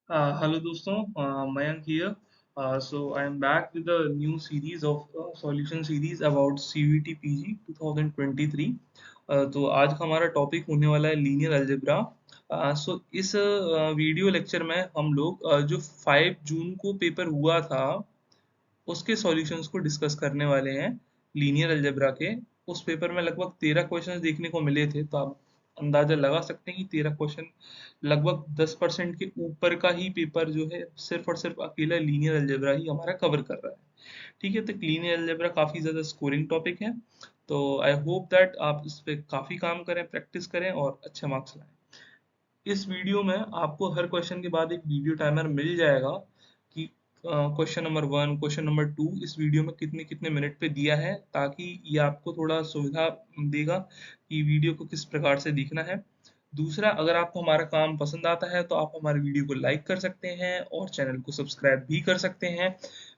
Hello दोस्तों, Mayank here. So I am back with a new series of solution series about CVT PG 2023. तो आज का हमारा topic होने वाला है लीनियर अलजेब्रा। सो इस वीडियो लेक्चर में हम लोग जो 5 जून को पेपर हुआ था उसके सॉल्यूशंस को डिस्कस करने वाले हैं लीनियर अलजेब्रा के। उस पेपर में लगभग 13 क्वेश्चंस देखने को मिले थे, तो आप अंदाजा लगा सकते हैं कि 13 क्वेश्चन लगभग 10% के ऊपर का ही पेपर जो है सिर्फ और सिर्फ अकेला लीनियर अलजेब्रा ही हमारा कवर कर रहा है। ठीक है, तो लीनियर अलजेब्रा काफ़ी ज़्यादा स्कोरिंग टॉपिक है। तो आई होप दैट आप इस पे काफ़ी काम करें, प्रैक्टिस करें और अच्छे मार्क्स लाएं। इस वीडियो में आपको हर क्वेश्चन के बाद एक वीडियो टाइमर मिल जाएगा कि क्वेश्चन नंबर 1, क्वेश्चन नंबर 2 इस वीडियो में कितने कितने मिनट पे दिया है, ताकि ये आपको थोड़ा सुविधा देगा कि वीडियो को किस प्रकार से देखना है। दूसरा, अगर आपको हमारा काम पसंद आता है तो आप हमारे वीडियो को लाइक कर सकते हैं और चैनल को सब्सक्राइब भी कर सकते हैं,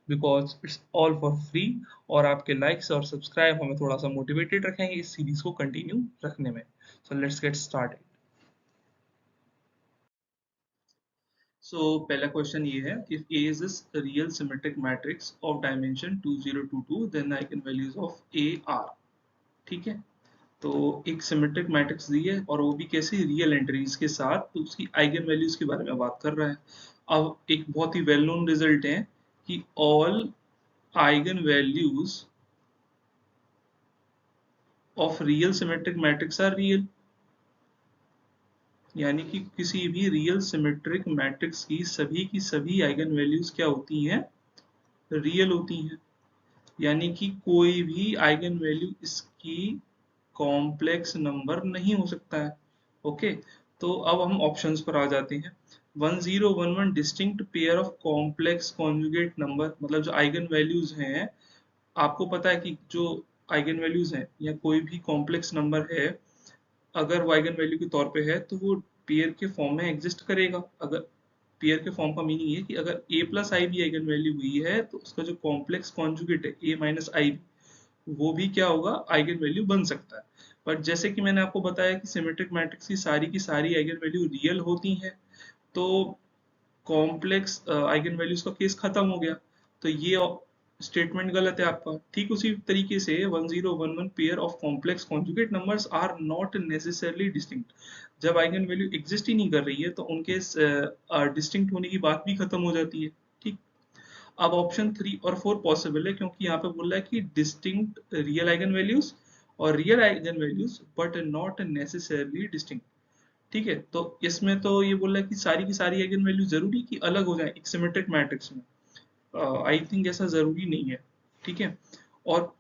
because it's all for free. और आपके लाइक्स और सब्सक्राइब हमें थोड़ा सा मोटिवेटेड रखेंगे इस सीरीज को कंटिन्यू रखने में। So let's get started. So पहला क्वेश्चन ये है, if A is a real symmetric matrix of dimension 2022 then the eigenvalues of A are। ठीक है, तो एक सिमेट्रिक मैट्रिक्स दी है और वो भी कैसे, रियल एंट्रीज के साथ, तो उसकी आइगन वैल्यूज के बारे में बात कर रहा है। अब एक बहुत ही वेल नोन रिजल्ट है कि all eigenvalues of real symmetric matrix are real. यानी कि किसी भी रियल सिमेट्रिक मैट्रिक्स की सभी आइगन वैल्यूज क्या होती हैं, रियल होती हैं। यानी कि कोई भी आइगन वैल्यू इसकी कॉम्प्लेक्स नंबर नहीं हो सकता है। ओके, तो अब हम ऑप्शंस पर आ जाते हैं। 1011 distinct pair of complex conjugate number, मतलब जो आइगन वैल्यूज हैं, आपको पता है कि जो आइगन वैल्यूज हैं या कोई भी कॉम्प्लेक्स नंबर है, अगर वो आइगन वैल्यू के तौर पे है तो वो पेयर के फॉर्म में एग्जिस्ट करेगा। अगर पेयर के फॉर्म का मीनिंग है कि अगर a प्लस आई भी आइगन वैल्यू हुई है तो उसका जो कॉम्प्लेक्स कॉन्जुगेट है a माइनस आई, वो भी क्या होगा, आइगन वैल्यू बन सकता है। बट जैसे कि मैंने आपको बताया कि सिमेट्रिक मैट्रिक्स की सारी आइगन वैल्यू रियल होती हैं, तो कॉम्प्लेक्स आइगन वैल्यूज का केस खत्म हो गया। तो ये स्टेटमेंट गलत है आपका। ठीक उसी तरीके से 1011 pair of complex conjugate numbers are not necessarily distinct. जब आइगन वैल्यू एग्जिस्ट ही नहीं कर रही है तो उनके डिस्टिंक्ट होने की बात भी खत्म हो जाती है। ठीक, अब ऑप्शन 3 और 4 पॉसिबल है, क्योंकि यहाँ पे बोल रहा है कि डिस्टिंक्ट रियल आइगन वैल्यूज और real eigen values but not necessarily distinct. ठीक है, तो इसमें तो ये बोल रहा है कि सारी की सारी आइगन वैल्यू जरूरी कि अलग हो जाए एक सिमेट्रिक मैट्रिक्स में। आई थिंक ऐसा जरूरी नहीं है। ठीक है, और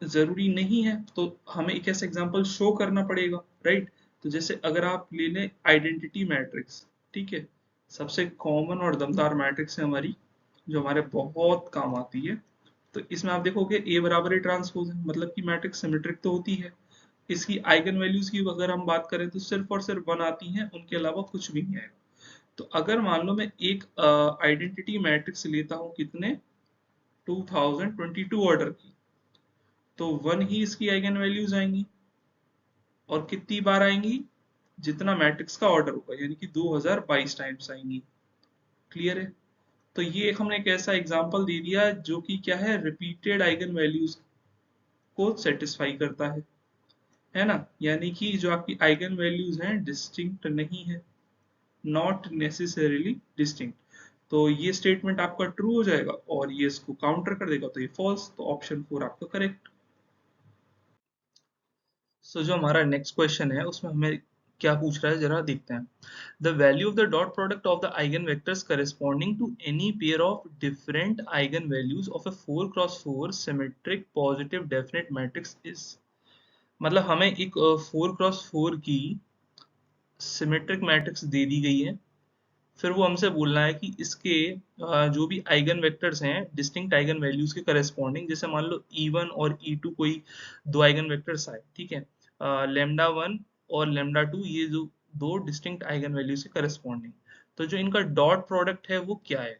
जरूरी नहीं है तो हमें एक ऐसा एग्जांपल शो करना पड़ेगा, राइट। तो जैसे अगर आप ले लें आइडेंटिटी मैट्रिक्स, ठीक है, सबसे कॉमन और दमदार मैट्रिक्स है हमारी, जो हमारे बहुत काम आती है। तो इसमें आप देखोगे ए बराबर ए ट्रांसपोज है, मतलब कि मैट्रिक्स सिमेट्रिक तो होती है। इसकी आइगन वैल्यूज की अगर हम बात करें तो सिर्फ और सिर्फ 1 आती हैं, उनके अलावा कुछ भी नहीं आएगा। तो अगर मान लो मैं एक आइडेंटिटी मैट्रिक्स लेता हूँ, कितने, 2022 ऑर्डर की, तो 1 ही इसकी आइगन वैल्यूज आएंगी। और कितनी बार आएंगी, जितना मैट्रिक्स का ऑर्डर होगा, यानी कि 2022 टाइम्स आएंगी। क्लियर है। तो ये एक हमने एक ऐसा एग्जांपल दे दिया जो कि क्या है, रिपीटेड आइगन वैल्यूज को सेटिस्फाई करता है ना। यानी कि जो आपकी आइगन वैल्यूज हैं डिस्टिंक्ट नहीं है, नॉट नेसेसरीली डिस्टिंक्ट। तो ये स्टेटमेंट आपका ट्रू हो जाएगा और ये इसको काउंटर कर देगा, तो ये फॉल्स। तो ऑप्शन 4 आपका करेक्ट। सो जो हमारा नेक्स्ट क्वेश्चन है उसमें हमें क्या पूछ रहा है, जरा देखते हैं। The value of the dot product of the eigenvectors corresponding to any pair of different eigenvalues of a 4x4 symmetric positive definite matrix is. मतलब हमें एक 4x4 की सिमेट्रिक मैट्रिक्स दे दी गई है, फिर वो हमसे बोलना है कि इसके जो भी आइगन वेक्टर्स हैं डिस्टिंक्ट आइगन वैल्यूज के करस्पॉन्डिंग, जैसे मान लो E1 और E2 कोई दो आइगन वेक्टर्स आए, ठीक है, लेमडा 1 और लेमडा 2, ये जो दो डिस्टिंक्ट आइगन वैल्यूज के करस्पॉन्डिंग, तो जो इनका डॉट प्रोडक्ट है वो क्या है।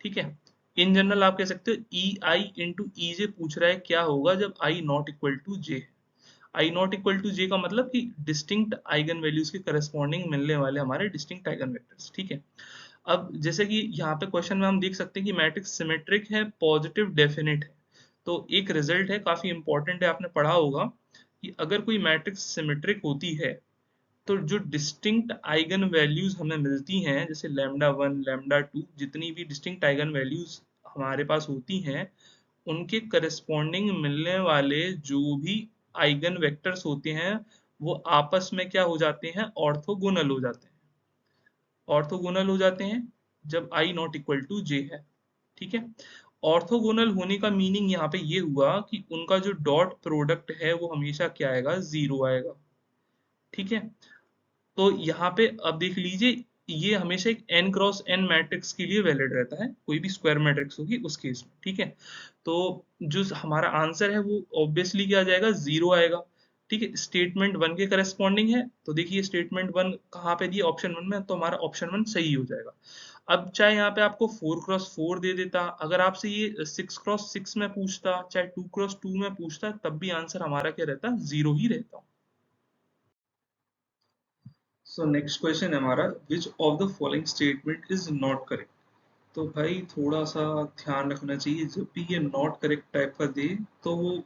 ठीक है, इन जनरल आप कह सकते हो ई आई इंटू ई जे पूछ रहा है क्या होगा जब I not equal to J. I not equal to J का मतलब कि डिस्टिंक्ट आइगन वैल्यूज के करस्पॉन्डिंग मिलने वाले हमारे डिस्टिंक्ट आइगन वेक्टर्स। ठीक है, अब जैसे कि यहाँ पे क्वेश्चन में हम देख सकते हैं कि मैट्रिक्स सिमेट्रिक है, पॉजिटिव डेफिनेट है। तो एक रिजल्ट है, काफी इंपॉर्टेंट है, आपने पढ़ा होगा कि अगर कोई मैट्रिक्स सिमेट्रिक होती है तो जो डिस्टिंक्ट आइगन वैल्यूज हमें मिलती हैं, जैसे लैम्डा वन लैम्डा टू, जितनी भी डिस्टिंक्ट आइगन वैल्यूज हमारे पास होती हैं, उनके करस्पॉन्डिंग मिलने वाले जो भी आइगन वेक्टर्स होते हैं वो आपस में क्या हो जाते हैं, ऑर्थोगोनल हो जाते हैं। ऑर्थोगोनल हो जाते हैं जब i not equal to j है। ठीक है। ऑर्थोगोनल होने का मीनिंग यहाँ पे ये हुआ कि उनका जो डॉट प्रोडक्ट है वो हमेशा क्या आएगा, जीरो आएगा। ठीक है। तो यहाँ पे अब देख लीजिए, ये हमेशा एक n क्रॉस n मैट्रिक्स के लिए वैलिड रहता है, कोई भी स्क्वायर मैट्रिक्स होगी उस केस में। ठीक है। तो जो हमारा आंसर है वो ऑब्वियसली क्या आ जाएगा, जीरो आएगा। ठीक है। स्टेटमेंट वन के करस्पॉन्डिंग है, तो देखिए स्टेटमेंट वन कहाँ पे दिया, ऑप्शन वन में, तो हमारा ऑप्शन वन सही हो जाएगा। अब चाहे यहाँ पे आपको 4x4 दे देता, अगर आपसे ये 6x6 में पूछता, चाहे 2x2 में पूछता, तब भी आंसर हमारा क्या रहता, जीरो ही रहता। सो नेक्स्ट क्वेश्चन है हमारा, which of the following statement is not correct. तो भाई थोड़ा सा ध्यान रखना चाहिए, जब भी ये नॉट करेक्ट टाइप का दे तो वो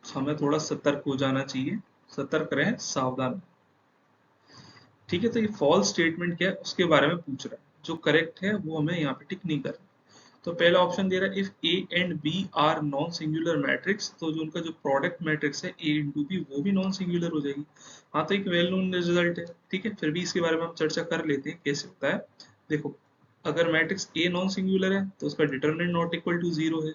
हमें थोड़ा सतर्क हो जाना चाहिए, सतर्क रहें, सावधान। ठीक है। तो ये फॉल्स स्टेटमेंट क्या है उसके बारे में पूछ रहा है, जो करेक्ट है वो हमें यहाँ पे टिक नहीं करना। तो पहला ऑप्शन दे रहा है, if A and B are non singular matrix, तो जो उनका जो प्रोडक्ट मैट्रिक्स है ए इंटू बी वो भी नॉन सिंगुलर हो जाएगी। हाँ, तो एक वेल नोन रिजल्ट है। ठीक है। फिर भी इसके बारे में हम चर्चा कर लेते हैं कैसे होता है। देखो, अगर मैट्रिक्स ए नॉन सिंगुलर है तो उसका determinant not equal to zero है,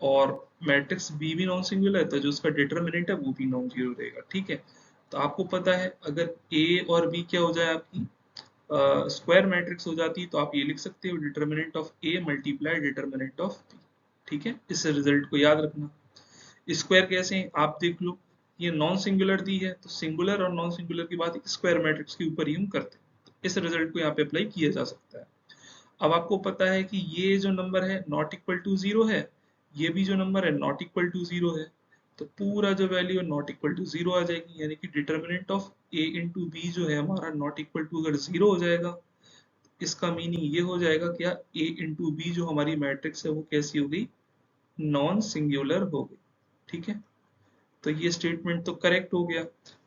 और मैट्रिक्स बी भी नॉन सिंगुलर है तो जो उसका डिटर्मिनेंट है वो भी नॉन जीरो रहेगा। ठीक है। तो आपको पता है अगर ए और बी क्या हो जाए, आपकी स्क्वायर मैट्रिक्स हो जाती, तो आप ये लिख सकते हो, determinant of A multiply determinant of B. ठीक है। इस रिजल्ट को याद रखना। स्क्वायर कैसे हैं आप देख लो, ये नॉन सिंगुलर दी है तो सिंगुलर और नॉन सिंगुलर की बात स्क्वायर मैट्रिक्स के ऊपर ही हम करते हैं, तो इस रिजल्ट को यहाँ पे अप्लाई किया जा सकता है। अब आपको पता है कि ये जो नंबर है नॉट इक्वल टू जीरो है, ये भी जो नंबर है नॉट इक्वल टू जीरो है, तो पूरा जो वैल्यू है नॉट इक्वल टू जीरो आ जाएगी, यानी कि determinant of A into B जो है हमारा नॉट इक्वल टू अगर जीरो हो जाएगा, इसका मीनिंग ये हो जाएगा क्या, ए इंटू बी जो हमारी मैट्रिक्स है वो कैसी हो गई, नॉन सिंगुलर हो गई। ठीक है। तो ये स्टेटमेंट तो करेक्ट हो गया,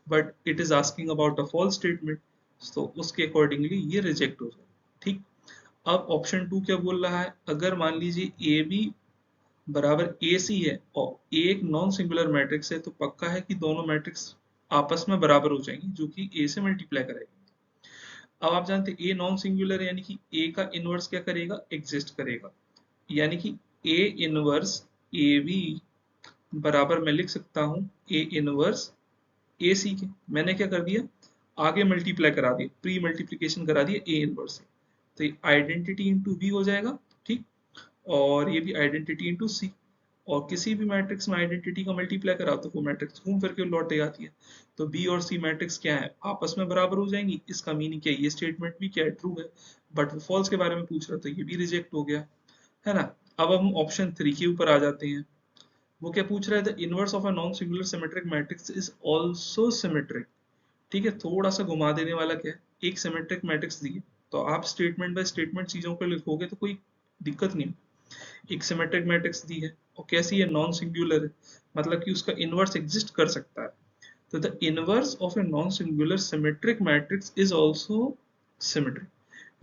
but it is asking about a false statement, तो उसके अकॉर्डिंगली ये रिजेक्ट हो जाएगा। ठीक। अब ऑप्शन टू क्या बोल रहा है, अगर मान लीजिए ए बी बराबर ए सी है और ए एक नॉन सिंगुलर मैट्रिक्स है, तो पक्का है कि दोनों मैट्रिक्स आपस में बराबर हो जाएंगी, जो कि ए से मल्टीप्लाई करेगी। अब आप जानते हैं ए नॉन सिंगुलर है, यानी कि ए का इनवर्स क्या करेगा, एग्जिस्ट करेगा, यानी कि ए इनवर्स ए बी बराबर मैं लिख सकता हूं ए इनवर्स ए सी के। मैंने क्या कर दिया, आगे मल्टीप्लाई करा दिया, प्री मल्टीप्लीकेशन करा दिया ए इनवर्स से, तो ये आइडेंटिटी इंटू बी हो जाएगा। ठीक। और ये भी आइडेंटिटी इंटू सी, और किसी भी मैट्रिक्स में आइडेंटिटी का मल्टीप्लाई करा तो वो मैट्रिक्स घूम फिर के लौट आती है, तो बी और सी मैट्रिक्स क्या है, आपस में बराबर हो जाएंगी। इसका मीनिंग क्या है, ये स्टेटमेंट भी क्या है, ट्रू है। बट वो फॉल्स के बारे में पूछ रहा, तो ये भी रिजेक्ट हो गया, है ना। अब हम ऑप्शन थ्री के ऊपर आ जाते हैं। वो क्या पूछ रहा है, the inverse of a non singular symmetric matrix is also symmetric. ठीक है। थोड़ा सा घुमा देने वाला क्या है, एक सिमेट्रिक मैट्रिक्स दी है तो आप स्टेटमेंट बाय स्टेटमेंट चीजों को लिखोगे तो कोई दिक्कत नहीं। एक सिमेट्रिक मैट्रिक्स दी है और कैसी है, नॉन सिंगुलर है, मतलब कि उसका इनवर्स एग्जिस्ट कर सकता है। तो the inverse of a non singular symmetric matrix is also symmetric,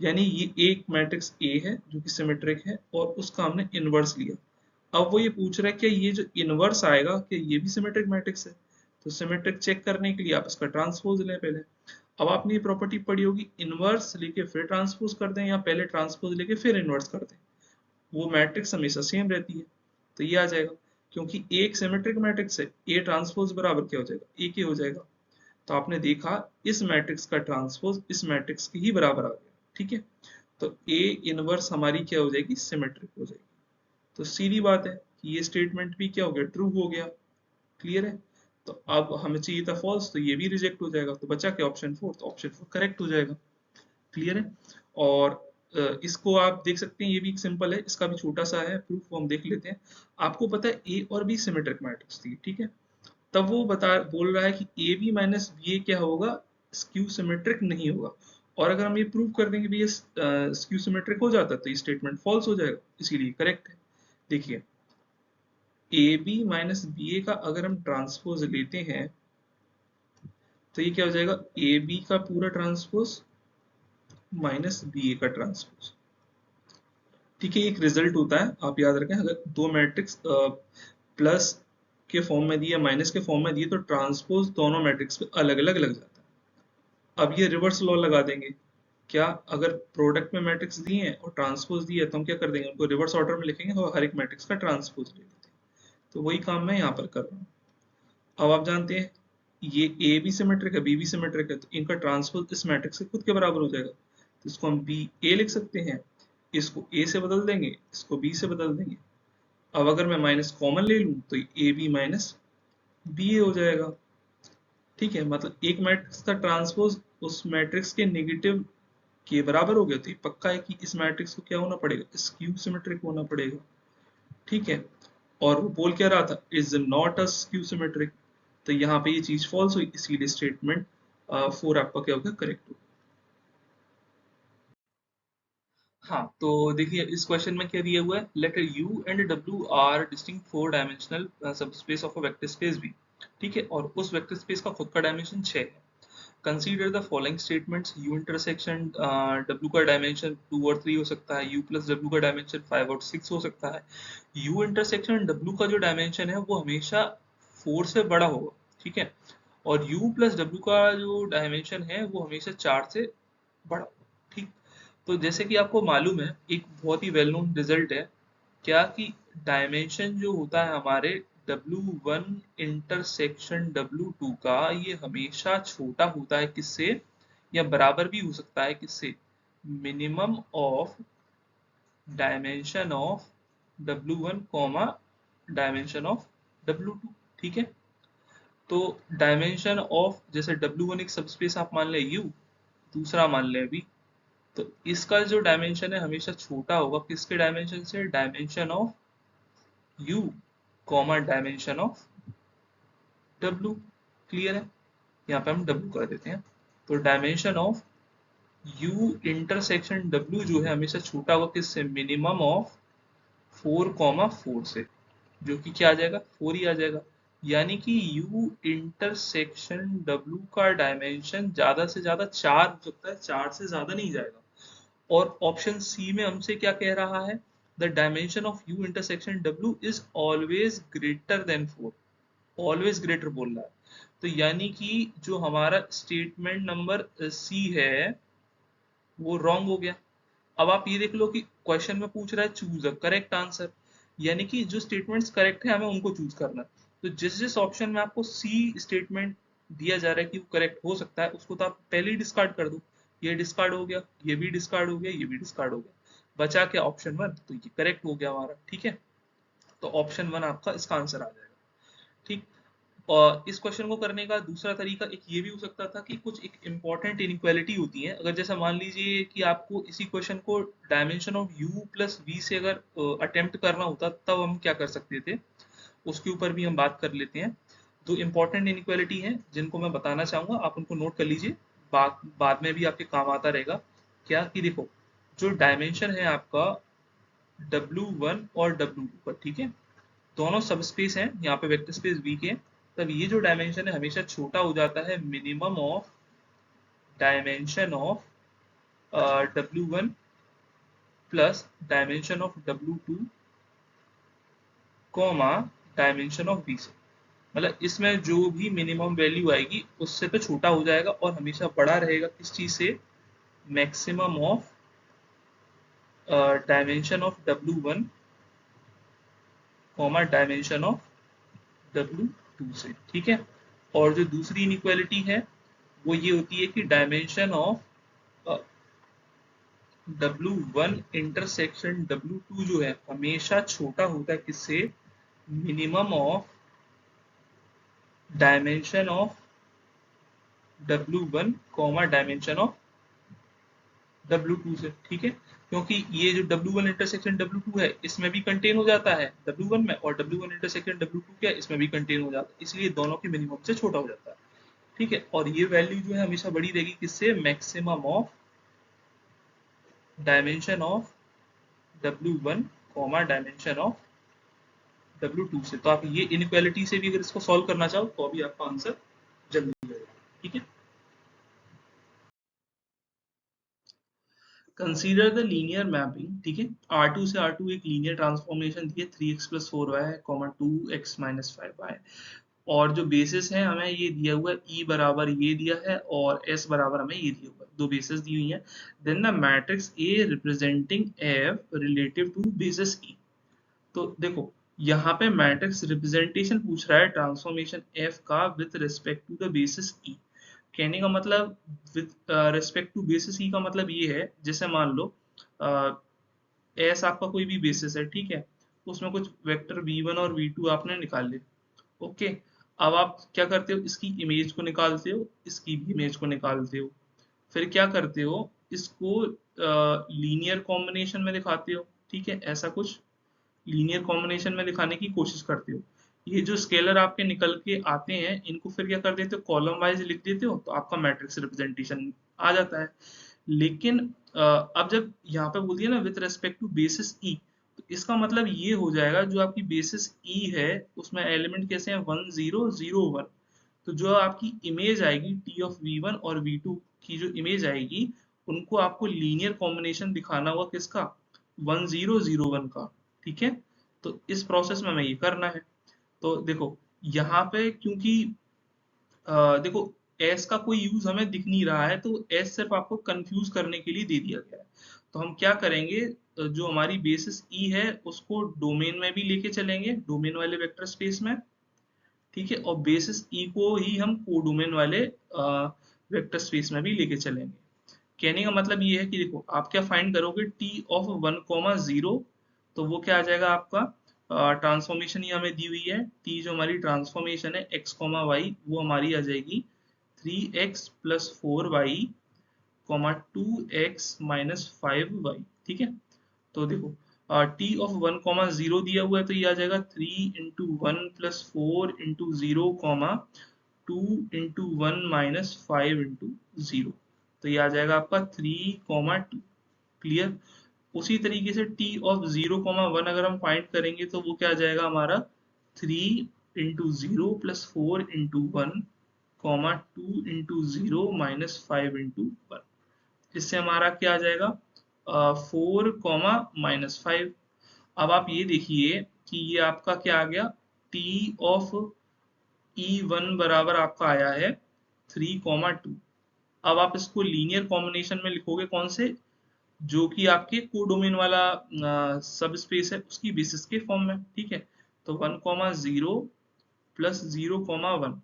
यानी ये एक मैट्रिक्स ए है जो कि सिमेट्रिक है और उसका हमने इनवर्स लिया। अब वो ये पूछ रहा है कि ये जो इनवर्स आएगा कि ये भी सिमेट्रिक मैट्रिक्स है, तो सिमेट्रिक चेक करने के लिए आप इसका ट्रांसपोज लें पहले। अब आपने ये प्रॉपर्टी पढ़ी होगी, इनवर्स लेके फिर ट्रांसपोज कर दें या पहले ट्रांसपोज लेके फिर इनवर्स कर दें, वो मैट्रिक्स हमेशा सेम रहती है। तो ये आ जाएगा, क्योंकि एक सिमेट्रिक मैट्रिक्स है, ए ट्रांसपोज बराबर क्या हो जाएगा, ए के हो जाएगा। तो आपने देखा इस मैट्रिक्स का ट्रांसपोज इस मैट्रिक्स के ही बराबर आ गया। ठीक है। तो ए इनवर्स हमारी क्या हो जाएगी, सिमेट्रिक हो जाएगी। तो सीधी बात है कि ये स्टेटमेंट भी क्या हो गया, ट्रू हो गया। क्लियर है। तो अब हमें चाहिए था फॉल्स, तो ये भी रिजेक्ट हो जाएगा, तो बचा क्या, ऑप्शन फोर, तो ऑप्शन फोर करेक्ट हो जाएगा। क्लियर है। और इसको आप देख सकते हैं, ये भी एक सिंपल है, इसका भी छोटा सा है प्रूफ, हम देख लेते हैं। आपको पता है ए और बी सिमेट्रिक मैट्रिक्स थी, ठीक है। तब वो बता बोल रहा है कि ए बी माइनस बी ए क्या होगा, स्क्यू सिमेट्रिक नहीं होगा। और अगर हम ये प्रूव कर देंगे भी ये स्क्यू सिमेट्रिक हो जाता है तो ये स्टेटमेंट फॉल्स हो जाएगा, इसीलिए करेक्ट है। देखिए ए बी माइनस बी ए का अगर हम ट्रांसपोज लेते हैं तो ये क्या हो जाएगा, ए बी का पूरा ट्रांसपोज माइनस बी ए का ट्रांसपोज। ठीक है, एक रिजल्ट होता है, आप याद रखें, अगर दो मैट्रिक्स प्लस के फॉर्म में दिए माइनस के फॉर्म में दिए तो ट्रांसपोज दोनों मैट्रिक्स पे अलग अलग लग जाता है। अब ये रिवर्स लॉ लगा देंगे, क्या अगर प्रोडक्ट में मैट्रिक्स दिए हैं और ट्रांसपोज दिए तो हम क्या कर देंगे, उनको रिवर्स ऑर्डर में लिखेंगे और हर एक मैट्रिक्स का ट्रांसपोज ले लेते हैं। तो वही काम मैं यहाँ पर कर रहा हूँ। अब आप जानते हैं ये ए भी सिमेट्रिक है, बी भी सिमेट्रिक है, तो इनका ट्रांसपोज इस मैट्रिक्स के खुद के बराबर हो जाएगा, तो इसको हम बी ए लिख सकते हैं, इसको ए से बदल देंगे, इसको बी से बदल देंगे। अब अगर मैं माइनस कॉमन ले लूं तो ए बी माइनस बी ए हो जाएगा। ठीक है, मतलब एक मैट्रिक्स का ट्रांसपोज उस मैट्रिक्स के नेगेटिव के बराबर हो गया, तो ये पक्का है कि इस मैट्रिक्स को क्या होना पड़ेगा, स्क्यू सिमेट्रिक होना पड़ेगा। ठीक है, और वो बोल क्या रहा था, is not a skew symmetric, तो यहाँ पे ये चीज फॉल्स हुई, इसीलिए स्टेटमेंट 4 आपका क्या हो गया, करेक्ट हो गया। हाँ, तो देखिए इस क्वेश्चन में क्या दिया हुआ है, let u and w are distinct 4 dimensional subspace of a vector space V। ठीक है, और उस वेक्टर स्पेस का खुद का डायमेंशन 6 है। Consider the following statements, u intersection w का डायमेंशन 2 और 3 हो सकता है, u प्लस w का डायमेंशन 5 और 6 हो सकता है। u इंटरसेक्शन w का जो डायमेंशन है वो हमेशा 4 से बड़ा होगा। ठीक है, और u प्लस w का जो डायमेंशन है वो हमेशा 4 से बड़ा होगा। ठीक, तो जैसे कि आपको मालूम है, एक बहुत ही वेल नोन रिजल्ट है क्या, कि डायमेंशन जो होता है हमारे W1 इंटरसेक्शन W2 का, ये हमेशा छोटा होता है किससे, या बराबर भी हो सकता है किससे, minimum of dimension of W1 comma dimension of W2। ठीक है, तो डायमेंशन ऑफ, जैसे W1 एक सबस्पेस आप मान लें U, दूसरा मान लें V, तो इसका जो डायमेंशन है हमेशा छोटा होगा किसके डायमेंशन से, dimension of u comma dimension of w। Clear है, यहाँ पे हम w कर देते हैं, तो dimension of u intersection w जो है हमेशा छोटा होगा किससे, मिनिमम ऑफ 4 कॉमा 4 से, जो कि क्या आ जाएगा, 4 ही आ जाएगा। यानी कि u इंटरसेक्शन w का डायमेंशन ज्यादा से ज्यादा 4 हो सकता है, 4 से ज्यादा नहीं जाएगा। और ऑप्शन सी में हमसे क्या कह रहा है, the dimension of you intersection W is always greater than 4, always greater बोल रहा है, तो यानी कि जो हमारा स्टेटमेंट नंबर सी है वो रॉन्ग हो गया। अब आप ये देख लो कि क्वेश्चन में पूछ रहा है चूज अ करेक्ट आंसर, यानी कि जो स्टेटमेंट्स करेक्ट है हमें उनको चूज करना है। तो जिस जिस ऑप्शन में आपको सी स्टेटमेंट दिया जा रहा है कि वो करेक्ट हो सकता है, उसको तो आप पहले ही डिस्कार्ड कर दो। ये डिस्कार्ड हो गया, ये भी डिस्कार्ड हो गया, ये भी डिस्कार्ड हो गया, बचा क्या, ऑप्शन वन, तो ये करेक्ट हो गया हमारा। ठीक है, तो ऑप्शन वन आपका इसका आंसर आ जाएगा। ठीक, और इस क्वेश्चन को करने का दूसरा तरीका एक ये भी हो सकता था कि कुछ एक इम्पॉर्टेंट इनइक्वालिटी होती है, अगर जैसा मान लीजिए कि आपको इसी क्वेश्चन को dimension of u plus V से अगर अटेम्प्ट करना होता तब हम क्या कर सकते थे, उसके ऊपर भी हम बात कर लेते हैं। दो इम्पॉर्टेंट इनइक्वालिटी हैं जिनको मैं बताना चाहूंगा, आप उनको नोट कर लीजिए, बाद में भी आपके काम आता रहेगा। क्या कि देखो, जो डायमेंशन है आपका W1 और W2 का, ठीक है, दोनों सब स्पेस हैं यहाँ पे वेक्टर स्पेस V के, तब ये जो डायमेंशन है हमेशा छोटा हो जाता है minimum of dimension of W1 plus dimension of W2 comma dimension of V से। मतलब इसमें जो भी मिनिमम वैल्यू आएगी उससे तो छोटा हो जाएगा और हमेशा बड़ा रहेगा किस चीज से, maximum of dimension of W1 comma dimension of W2 से। ठीक है, और जो दूसरी इनइक्वालिटी है वो ये होती है कि dimension of W1 intersection W2 जो है हमेशा छोटा होता है किससे, minimum of dimension of W1 comma dimension of W2 से। ठीक है, क्योंकि ये जो W1 इंटरसेक्शन W2 है इसमें भी कंटेन हो जाता है W1 में, और W1 इंटरसेक्शन W2 क्या है इसमें भी कंटेन हो जाता है, इसलिए दोनों के मिनिमम से छोटा हो जाता है। ठीक है, और ये वैल्यू जो है हमेशा बड़ी रहेगी किससे, maximum of dimension of W1 comma dimension of W2 से। तो आप ये इनइक्वालिटी से भी अगर इसको सॉल्व करना चाहो तो अभी आपका आंसर जल्दी मिल जाएगा। ठीक है। Consider the linear mapping. ठीक है, R2 से R2 एक लीनियर ट्रांसफॉर्मेशन दी है 3x plus 4y comma 2x minus 5y, और जो बेसिस है हमें ये दिया हुआ है, E बराबर ये दिया है और S बराबर हमें ये दिया हुआ है, दो बेसिस दी हुई हैं। Then the matrix A representing F relative to basis E। तो देखो यहाँ पे मैट्रिक्स रिप्रेजेंटेशन पूछ रहा है ट्रांसफॉर्मेशन एफ का with respect to the basis E. कहने का मतलब with respect to basis E का मतलब ये है, जैसे मान लो एस आपका कोई भी बेसिस है, ठीक है, उसमें कुछ वेक्टर v1 और v2 आपने निकाल लिए। ओके, अब आप क्या करते हो, इसकी इमेज को निकालते हो, इसकी भी इमेज को निकालते हो, फिर क्या करते हो, इसको लीनियर कॉम्बिनेशन में दिखाते हो। ठीक है, ऐसा कुछ लीनियर कॉम्बिनेशन में दिखाने की कोशिश करते हो। ये जो स्केलर आपके निकल के आते हैं इनको फिर क्या कर देते हो, कॉलम वाइज लिख देते हो, तो आपका मैट्रिक्स रिप्रेजेंटेशन आ जाता है। लेकिन अब जब यहाँ पे बोल दिया ना विथ रेस्पेक्ट टू बेसिस ई, तो इसका मतलब ये हो जाएगा जो आपकी बेसिस ई है उसमें एलिमेंट कैसे हैं, 1 0 0 1। तो जो आपकी इमेज आएगी टी ऑफ वी1 और वी2 की जो इमेज आएगी, उनको आपको लीनियर कॉम्बिनेशन दिखाना होगा किसका, 1 0 0 1 का। ठीक है, तो इस प्रोसेस में हमें ये करना है। तो देखो यहाँ पे क्योंकि देखो एस का कोई यूज हमें दिख नहीं रहा है, तो एस सिर्फ आपको कंफ्यूज करने के लिए दे दिया गया है। तो हम क्या करेंगे, जो हमारी बेसिस ई है उसको डोमेन में भी लेके चलेंगे, डोमेन वाले वेक्टर स्पेस में। ठीक है, और बेसिस ई को ही हम कोडोमेन वाले वेक्टर स्पेस में भी लेके चलेंगे। कहने का मतलब ये है कि देखो आप क्या फाइंड करोगे, टी ऑफ 1 0, तो वो क्या आ जाएगा आपका, ट्रांसफॉर्मेशन ये हमें दी हुई है, टी जो हमारी ट्रांसफॉर्मेशन है x, y वो हमारी आ जाएगी 3x plus 4y comma 2x minus 5y। ठीक है, तो देखो टी ऑफ 1 0 दिया हुआ है, तो ये आ जाएगा 3 × 1 + 4 × 0 2 × 1 - 5 × 0। तो ये आ जाएगा आपका 3 2। क्लियर। उसी तरीके से टी ऑफ 0 1 अगर हम फाइंड करेंगे तो वो क्या आ जाएगा हमारा, 3 × 0 + 4 × 1 2 × 0 - 5 × 1। इससे हमारा क्या आ जाएगा, 4 - -5। अब आप ये देखिए कि ये आपका क्या आ गया, टी ऑफ E1 बराबर आपका आया है 3 2। अब आप इसको लीनियर कॉम्बिनेशन में लिखोगे कौन से, जो कि आपके कोडोमेन वाला सब स्पेस है उसकी बेसिस के फॉर्म में। ठीक है, तो 1 0 प्लस 0 1।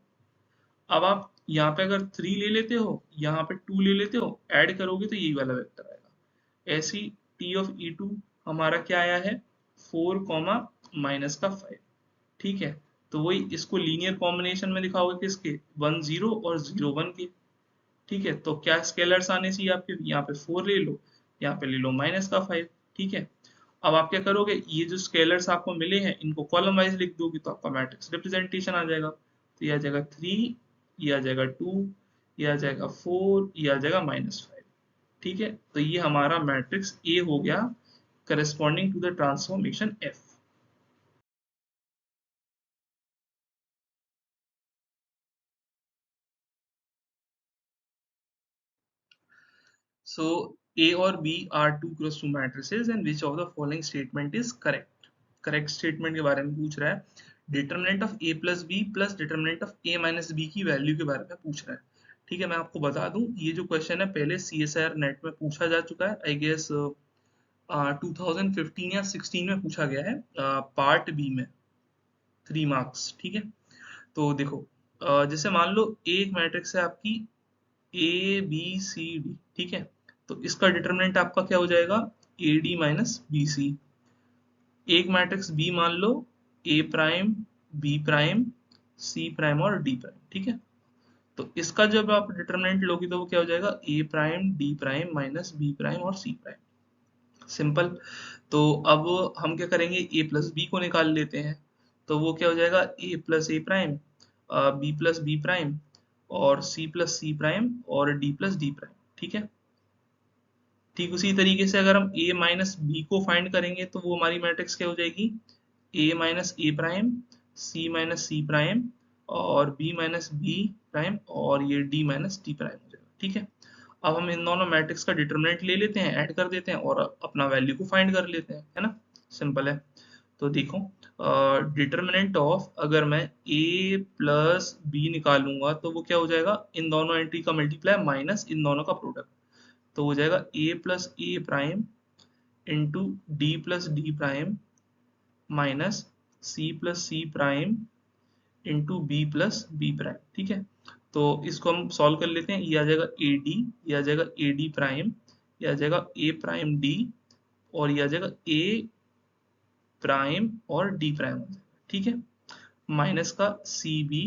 अब आप यहाँ पे अगर 3 ले लेते हो, यहाँ पे 2 ले लेते हो, ऐड करोगे तो यही वाला वेक्टर आएगा। ऐसी टी ऑफ E2 हमारा क्या आया है, 4 - -5। ठीक है, तो वही इसको लीनियर कॉम्बिनेशन में दिखाओगे किसके, 1 0 और 0 1 के। ठीक है, तो क्या स्केलर्स आने चाहिए आपके, यहाँ पे 4 ले लो, यहाँ पे ले लो -5। ठीक है, अब आप क्या करोगे, ये जो स्केलर्स आपको मिले हैं इनको कॉलम वाइज लिख दोगे तो आपका मैट्रिक्स रिप्रेजेंटेशन आ जाएगा। तो ये आ जाएगा 3, ये आ जाएगा 2, ये आ जाएगा 4, ये आ जाएगा -5। ठीक है, तो ये हमारा मैट्रिक्स ए हो गया corresponding to the transformation F. So A or B are two cross two matrices and which of the following statement is correct? Correct statement के बारे में पूछ रहा है, determinant of A plus B plus determinant of A minus B की value के बारे में पूछ रहा है। ठीक है, मैं आपको बता दूं ये जो क्वेश्चन है पहले CSIR नेट में पूछा जा चुका है, आई गेस 2015 या 16 में पूछा गया है, पार्ट बी में, 3 मार्क्स। ठीक है, तो देखो जैसे मान लो एक मैट्रिक्स है आपकी ABCD। ठीक है, तो इसका डिटरमिनेंट आपका क्या हो जाएगा, AD - BC। एक मैट्रिक्स बी मान लो, A prime, B prime, C prime और D प्राइम। ठीक है, तो इसका जब आप डिटरमिनेंट लोगे तो वो क्या हो जाएगा, A prime, D prime minus B prime और C प्राइम। सिंपल। तो अब हम क्या करेंगे, A प्लस बी को निकाल लेते हैं, तो वो क्या हो जाएगा, A plus A prime, B plus B prime और C प्लस C प्राइम और D प्लस D प्राइम। ठीक है, ठीक उसी तरीके से अगर हम a माइनस बी को फाइंड करेंगे तो वो हमारी मैट्रिक्स क्या हो जाएगी, a minus A prime, c minus C prime और b माइनस बी प्राइम और ये d माइनस डी प्राइम हो जाएगा। ठीक है, अब हम इन दोनों मैट्रिक्स का डिटरमिनेंट ले लेते हैं, ऐड कर देते हैं और अपना वैल्यू को फाइंड कर लेते हैं, है ना, सिंपल है। तो देखो डिटरमिनेंट ऑफ अगर मैं a प्लस बी निकालूंगा तो वो क्या हो जाएगा, इन दोनों एंट्री का मल्टीप्लाई माइनस इन दोनों का प्रोडक्ट, तो हो जाएगा a plus A prime into D plus D prime minus C plus C prime into B plus B prime. ठीक है, तो इसको हम सॉल्व कर लेते हैं, ये आ जाएगा ए डी, ये आ जाएगा ए डी प्राइम, ये आ जाएगा ए प्राइम डी और ये आ जाएगा ए प्राइम और डी प्राइम हो जाएगा। ठीक है, माइनस का सी बी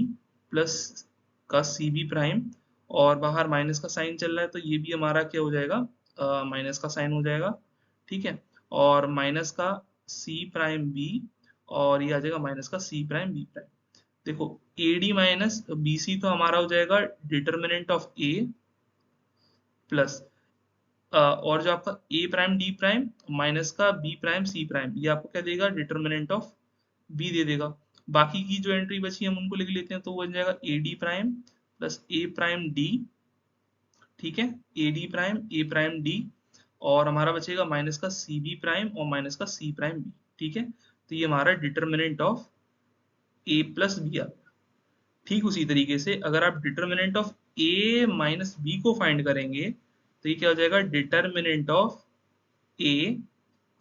प्लस का सी बी प्राइम और बाहर माइनस का साइन चल रहा है तो ये भी हमारा क्या हो जाएगा, माइनस का साइन हो जाएगा। ठीक है, और माइनस का सी प्राइम बी और ये आ जाएगा माइनस का सी प्राइम बी प्राइम। देखो A D minus B C तो हमारा हो जाएगा डिटर्मिनेंट ऑफ ए प्लस और जो आपका ए प्राइम डी प्राइम माइनस का बी प्राइम सी प्राइम ये आपको क्या देगा, डिटर्मिनेंट ऑफ बी दे देगा। बाकी की जो एंट्री बची हम उनको लिख लेते हैं, तो वो बन जाएगा A D prime plus A prime D. ठीक है, A D prime A prime D और हमारा बचेगा माइनस का सी बी प्राइम और माइनस का सी प्राइम बी। ठीक है, तो ये हमारा determinant of A plus B आ गया। ठीक उसी तरीके से अगर आप determinant of A minus B को फाइंड करेंगे तो ये क्या हो जाएगा, determinant of A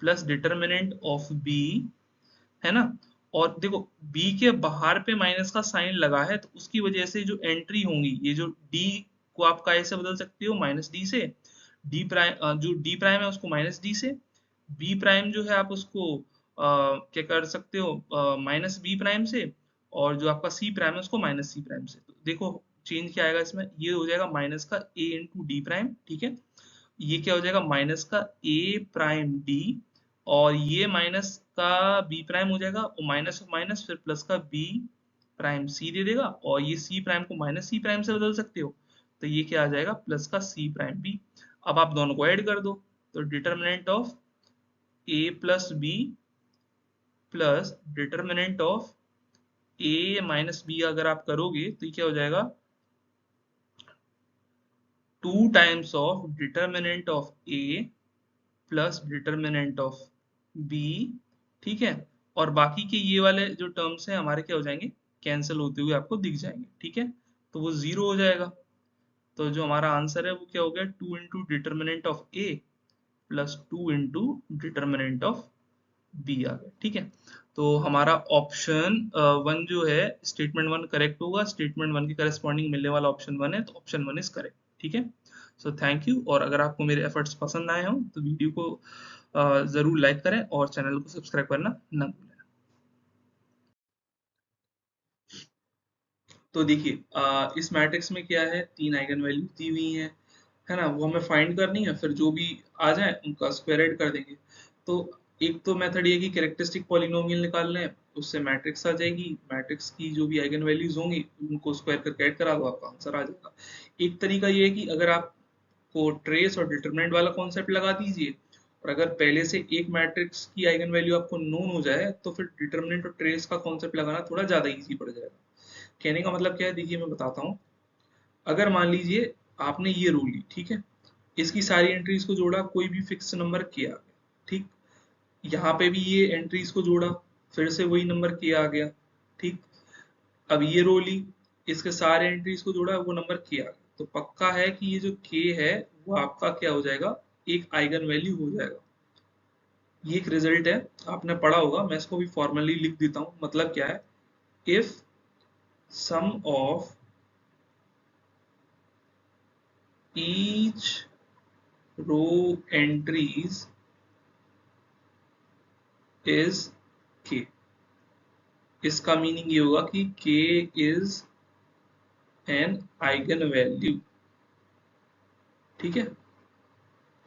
plus determinant of B, है ना। और देखो बी के बाहर पे माइनस का साइन लगा है तो उसकी वजह से जो एंट्री होंगी, ये जो डी को आप कैसे बदल सकते हो, माइनस डी से, डी प्राइम जो डी प्राइम है उसको माइनस डी से, बी प्राइम जो है आप उसको क्या कर सकते हो माइनस बी प्राइम से और जो आपका सी प्राइम है उसको माइनस सी प्राइम से। तो देखो चेंज क्या आएगा इसमें, ये हो जाएगा माइनस का ए इंटू डी प्राइम। ठीक है, ये क्या हो जाएगा माइनस का ए प्राइम डी और ये माइनस का बी प्राइम हो जाएगा और माइनस माइनस फिर प्लस का बी प्राइम सी दे देगा और ये सी प्राइम को माइनस सी प्राइम से बदल सकते हो तो ये क्या आ जाएगा प्लस का सी प्राइम बी। अब आप दोनों को ऐड कर दो तो determinant of A plus B plus determinant of A minus B अगर आप करोगे तो ये क्या हो जाएगा, two times of determinant of A plus determinant of B. ठीक है, और बाकी के ये वाले जो टर्म्स हैं हमारे क्या हो जाएंगे, कैंसिल होते हुए आपको दिख जाएंगे। ठीक है, तो वो जीरो हो जाएगा। तो जो हमारा आंसर है वो क्या हो गया, two into determinant of A plus two into determinant of B आ गया। ठीक है, तो हमारा ऑप्शन वन जो है स्टेटमेंट वन करेक्ट होगा, स्टेटमेंट वन के करस्पॉन्डिंग मिलने वाला ऑप्शन वन है तो ऑप्शन वन इज करेक्ट। ठीक है, सो थैंक यू, और अगर आपको मेरे एफर्ट्स पसंद आए हों तो वीडियो को जरूर लाइक करें और चैनल को सब्सक्राइब करना ना भूलें। तो देखिए इस मैट्रिक्स में क्या है, तीन आइगन वैल्यू दी हुई हैं, है ना, वो हमें फाइंड करनी है, फिर जो भी आ जाए उनका स्क्वायर ऐड कर देंगे। तो एक तो मेथड ये कि कैरेक्टरिस्टिक पॉलिनोमियल निकाल लें, उससे मैट्रिक्स आ जाएगी, मैट्रिक्स की जो भी आइगन वैल्यूज होंगी उनको स्क्वायर करके ऐड करा दो, आपका आंसर आ जाएगा। एक तरीका ये है कि अगर आपको ट्रेस और डिटरमिनेंट वाला कॉन्सेप्ट लगा दीजिए और अगर पहले से एक मैट्रिक्स की आइगन वैल्यू आपको नोन हो जाए तो फिर डिटरमिनेंट और ट्रेस का कॉन्सेप्ट लगाना थोड़ा ज्यादा इजी पड़ जाएगा। कहने का मतलब क्या है, देखिए मैं बताता हूँ। अगर मान लीजिए आपने ये रो ली, ठीक है, इसकी सारी एंट्रीज को जोड़ा, कोई भी फिक्स नंबर के आ गया, ठीक, यहाँ पे भी ये एंट्रीज को जोड़ा, फिर से वही नंबर के आ गया, ठीक, अब ये रो ली, इसके सारे एंट्रीज को जोड़ा, वो नंबर के आ गया, तो पक्का है कि ये जो के है वो आपका क्या हो जाएगा, एक आइगन वैल्यू हो जाएगा। ये एक रिजल्ट है, आपने पढ़ा होगा, मैं इसको भी फॉर्मली लिख देता हूँ। मतलब क्या है, if sum of each row entries is k, इसका मीनिंग ये होगा कि k is an eigenvalue. ठीक है,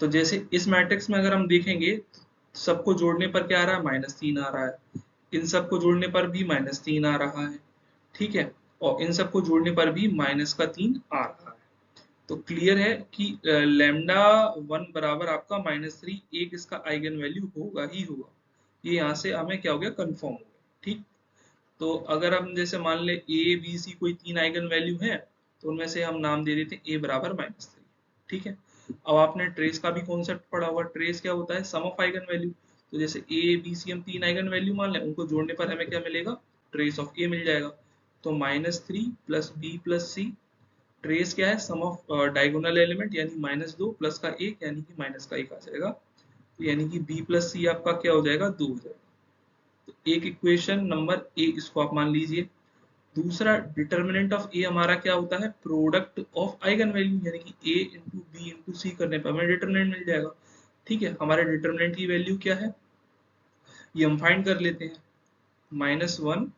तो जैसे इस मैट्रिक्स में अगर हम देखेंगे सबको जोड़ने पर क्या आ रहा है, -3 आ रहा है, इन सबको जोड़ने पर भी -3 आ रहा है, ठीक है, और इन सबको जोड़ने पर भी -3 आ रहा है। तो क्लियर है कि लैम्डा 1 बराबर आपका -3 एक इसका आइगन वैल्यू होगा ही होगा। ये यहाँ से हमें क्या हो गया, कंफर्म हो गया। ठीक, तो अगर हम जैसे मान ले ए बी सी कोई 3 आइगन वैल्यू हैं, तो उनमें से हम नाम दे देते हैं ए बराबर -3। ठीक है, अब आपने ट्रेस का भी कॉन्सेप्ट पढ़ा होगा। ट्रेस क्या होता है, सम ऑफ आइगन वैल्यू। तो जैसे ए बी सी हम 3 आइगन वैल्यू मान लें, उनको जोड़ने पर हमें क्या मिलेगा, ट्रेस ऑफ ए मिल जाएगा। तो -3 प्लस बी प्लस सी, ट्रेस क्या है, सम ऑफ डायगोनल एलिमेंट यानी -2 प्लस का 1 यानी कि माइनस का 1 आ जाएगा। तो यानी कि बी प्लस सी आपका क्या हो जाएगा, 2 हो जाएगा। तो एक इक्वेशन नंबर ए इसको आप मान लीजिए। दूसरा, डिटर्मिनेंट ऑफ ए हमारा क्या होता है, प्रोडक्ट ऑफ आइगन वैल्यू, यानी कि ए इंटू बी इंटू सी करने पर हमें डिटर्मिनेंट मिल जाएगा। ठीक है, हमारे डिटर्मिनेंट की वैल्यू क्या है, ये हम फाइंड कर लेते हैं। -1,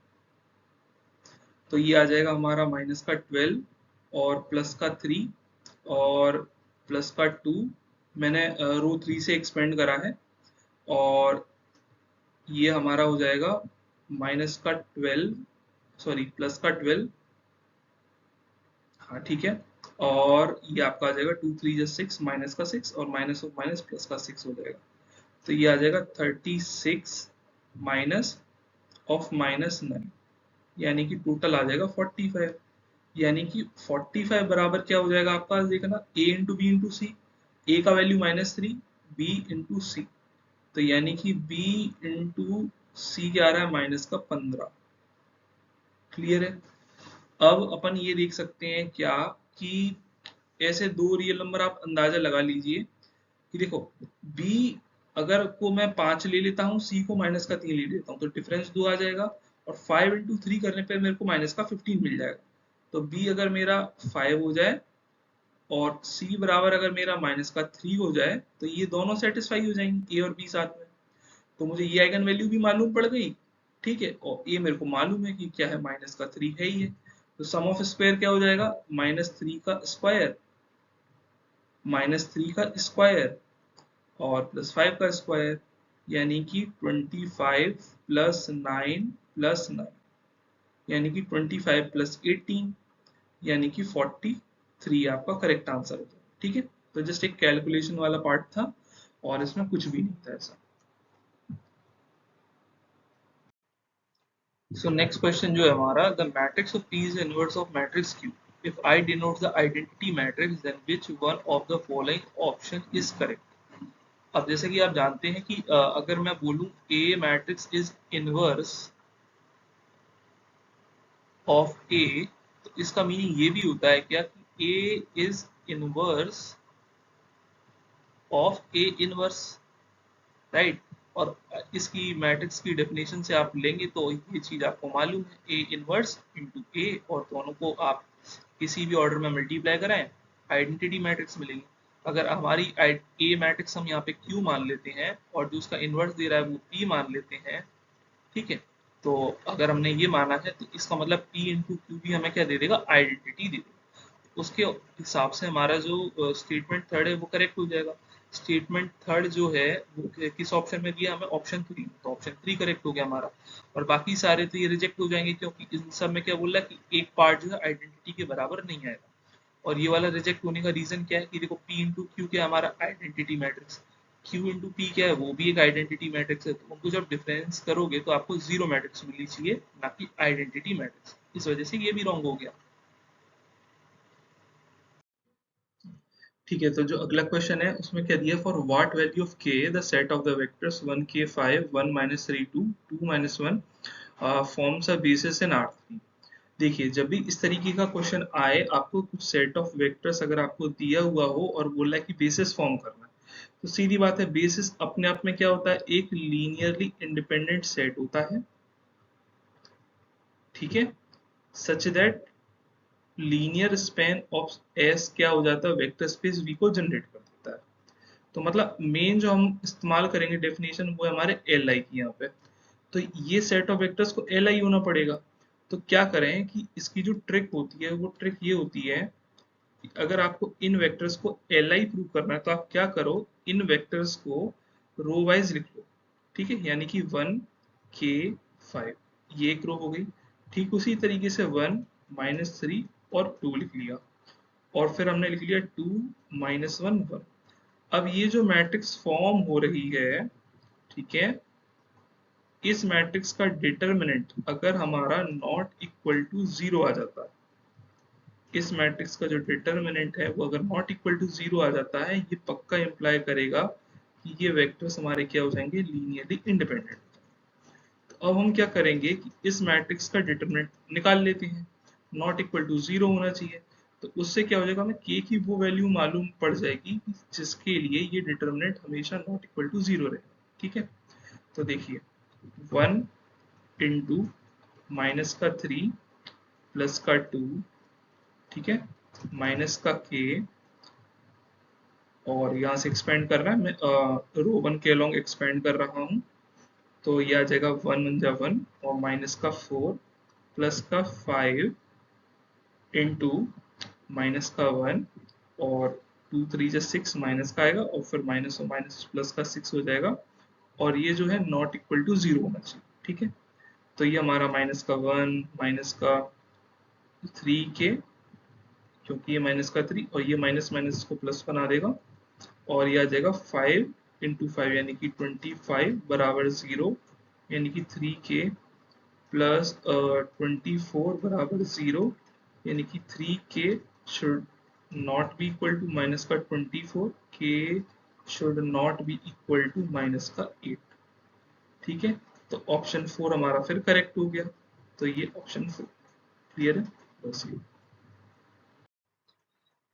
तो ये आ जाएगा हमारा माइनस का 12 और प्लस का 3 और प्लस का 2। मैंने रो 3 से एक्सपेंड करा है। और ये हमारा हो जाएगा माइनस का 12, सॉरी प्लस का 12। हाँ ठीक है, और ये आपका आ जाएगा 2 3 जा 6, माइनस का 6 और माइनस ऑफ माइनस प्लस का 6 हो जाएगा। तो ये आ जाएगा 36 माइनस ऑफ -9, यानी कि टोटल आ जाएगा 45। यानी कि 45 बराबर क्या हो जाएगा आपका, देखना, ए इंटू बी इंटू सी। ए का वैल्यू -3, बी इंटू सी, तो यानी कि बी इंटू सी क्या आ रहा है, माइनस का 15। क्लियर है। अब अपन ये देख सकते हैं क्या, कि ऐसे दो रियल नंबर आप अंदाजा लगा लीजिए कि देखो, b अगर को मैं 5 ले लेता हूँ, c को -3 ले लेता हूँ, तो डिफरेंस 2 आ जाएगा। और 5 इंटू 3 करने पे मेरे को -15 मिल जाएगा। तो b अगर मेरा 5 हो जाए और c बराबर अगर मेरा -3 हो जाए, तो ये दोनों सेटिस्फाई हो जाएंगे, a और b साथ में। तो मुझे ये आइगन वैल्यू भी मालूम पड़ गई। ठीक है, और ये मेरे को मालूम है कि क्या है, -3 है ही है। तो सम ऑफ स्क्वायर क्या हो जाएगा, -3 का स्क्वायर, -3 का स्क्वायर और +5 का स्क्वायर, यानी कि 25 प्लस 9 प्लस 9, यानी कि 25 प्लस 18, यानी कि 43 आपका करेक्ट आंसर होता है। ठीक है, तो जस्ट एक कैलकुलेशन वाला पार्ट था और इसमें कुछ भी नहीं था ऐसा। So next question जो है हमारा, the matrix of P is the inverse of matrix Q. If I denote the identity matrix, then which one of the following option is correct? अब जैसे कि आप जानते हैं कि अगर मैं बोलूं A matrix is inverse of A, तो इसका मीनिंग ये भी होता है क्या कि A is inverse of A inverse, right. और इसकी मैट्रिक्स की डेफिनेशन से आप लेंगे तो ये चीज आपको मालूम है, ए इनवर्स इंटू ए, और दोनों को आप किसी भी ऑर्डर में मल्टीप्लाई कराएं, आइडेंटिटी मैट्रिक्स मिलेगी। अगर हमारी ए मैट्रिक्स हम यहाँ पे क्यू मान लेते हैं और जो उसका इनवर्स दे रहा है वो पी मान लेते हैं, ठीक है। तो अगर हमने ये माना है तो इसका मतलब पी इंटू क्यू भी हमें क्या दे देगा, आइडेंटिटी दे देगा। उसके हिसाब से हमारा जो स्टेटमेंट थर्ड है वो करेक्ट हो जाएगा। स्टेटमेंट थर्ड जो है वो किस ऑप्शन में दिया हमें, ऑप्शन 3, तो ऑप्शन 3 करेक्ट हो गया हमारा। और बाकी सारे तो ये रिजेक्ट हो जाएंगे, क्योंकि इन सब में क्या बोल रहा है कि एक पार्ट जो है आइडेंटिटी के बराबर नहीं आएगा। और ये वाला रिजेक्ट होने का रीजन क्या है कि देखो P इंटू क्यू क्या हमारा identity matrix, Q into P क्या है वो भी एक आइडेंटिटी मैट्रिक्स है। तो उनको जब डिफरेंस करोगे तो आपको जीरो मैट्रिक्स मिलनी चाहिए, ना कि आइडेंटिटी मैट्रिक्स। इस वजह से ये भी रॉन्ग हो गया। ठीक है, तो जो अगला क्वेश्चन है उसमें क्या दिया, for what value of k the set of the vectors 1k 5 1 3 2 2 1 forms a basis in R3। देखिए, जब भी इस तरीके का क्वेश्चन आए, आपको कुछ सेट ऑफ वेक्टर्स अगर आपको दिया हुआ हो और बोला है कि बेसिस फॉर्म करना है, तो सीधी बात है, बेसिस अपने आप में क्या होता है, एक लीनियरली इंडिपेंडेंट सेट होता है। ठीक है, such that linear span of S क्या हो जाता है, वेक्टर स्पेस वी को जनरेट कर देता है। तो मतलब मेन जो हम इस्तेमाल करेंगे डेफिनेशन वो है हमारे एल आई की यहाँ पे। तो ये सेट ऑफ वेक्टर्स को एल आई होना पड़ेगा। तो क्या करें कि इसकी जो ट्रिक होती है वो ट्रिक ये होती है कि अगर आपको इन वेक्टर्स को एल आई प्रूव करना है, तो आप क्या करो, इन वेक्टर्स को रो वाइज लिख लो। ठीक है, यानी कि 1k 5, ये एक रो हो गई। ठीक उसी तरीके से 1 -3 और 2 लिख लिया। और फिर हमने लिख लिया 2 -1 1। अब ये जो मैट्रिक्स फॉर्म हो रही है, ठीक है, इस मैट्रिक्स का डिटर्मिनेंट अगर हमारा नॉट इक्वल टू 0 आ जाता है, इस मैट्रिक्स का जो डिटर्मिनेंट है वो अगर नॉट इक्वल टू 0 आ जाता है, ये पक्का इंप्लाई करेगा कि ये वेक्टर्स हमारे क्या हो जाएंगे, लीनियरली इंडिपेंडेंट। तो अब हम क्या करेंगे कि इस मैट्रिक्स का डिटर्मिनेंट निकाल लेते हैं, नॉट इक्वल टू 0 होना चाहिए। तो उससे क्या हो जाएगा, हमें k की वो वैल्यू मालूम पड़ जाएगी जिसके लिए ये डिटर्मिनेंट हमेशा नॉट इक्वल टू 0 रहेगा। ठीक है, तो देखिए 1 इंटू माइनस का 3 प्लस का 2, ठीक है, माइनस का k, और यहाँ से एक्सपेंड कर रहा है, मैं रो वन के अलोंग एक्सपेंड कर रहा हूँ। तो ये आ जाएगा 1 और माइनस का 4 प्लस का 5 इंटू माइनस का 1 और 2 3 जा 6 माइनस का आएगा और फिर माइनस और माइनस प्लस का 6 हो जाएगा, और ये जो है नॉट इक्वल टू 0 होना चाहिए। ठीक है, तो ये हमारा माइनस का 1 माइनस का 3 के, क्योंकि ये माइनस का 3 और ये माइनस माइनस को प्लस बना देगा, और ये आ जाएगा 5 इंटू 5 यानी कि 25 बराबर 0, यानी कि 3k प्लस 24 बराबर 0, यानी कि 3k should not be equal to minus का 24, k should not be equal to minus का 8। ठीक है, तो ऑप्शन 4 हमारा फिर करेक्ट हो गया। तो ये ऑप्शन 4 क्लियर है, बस ये।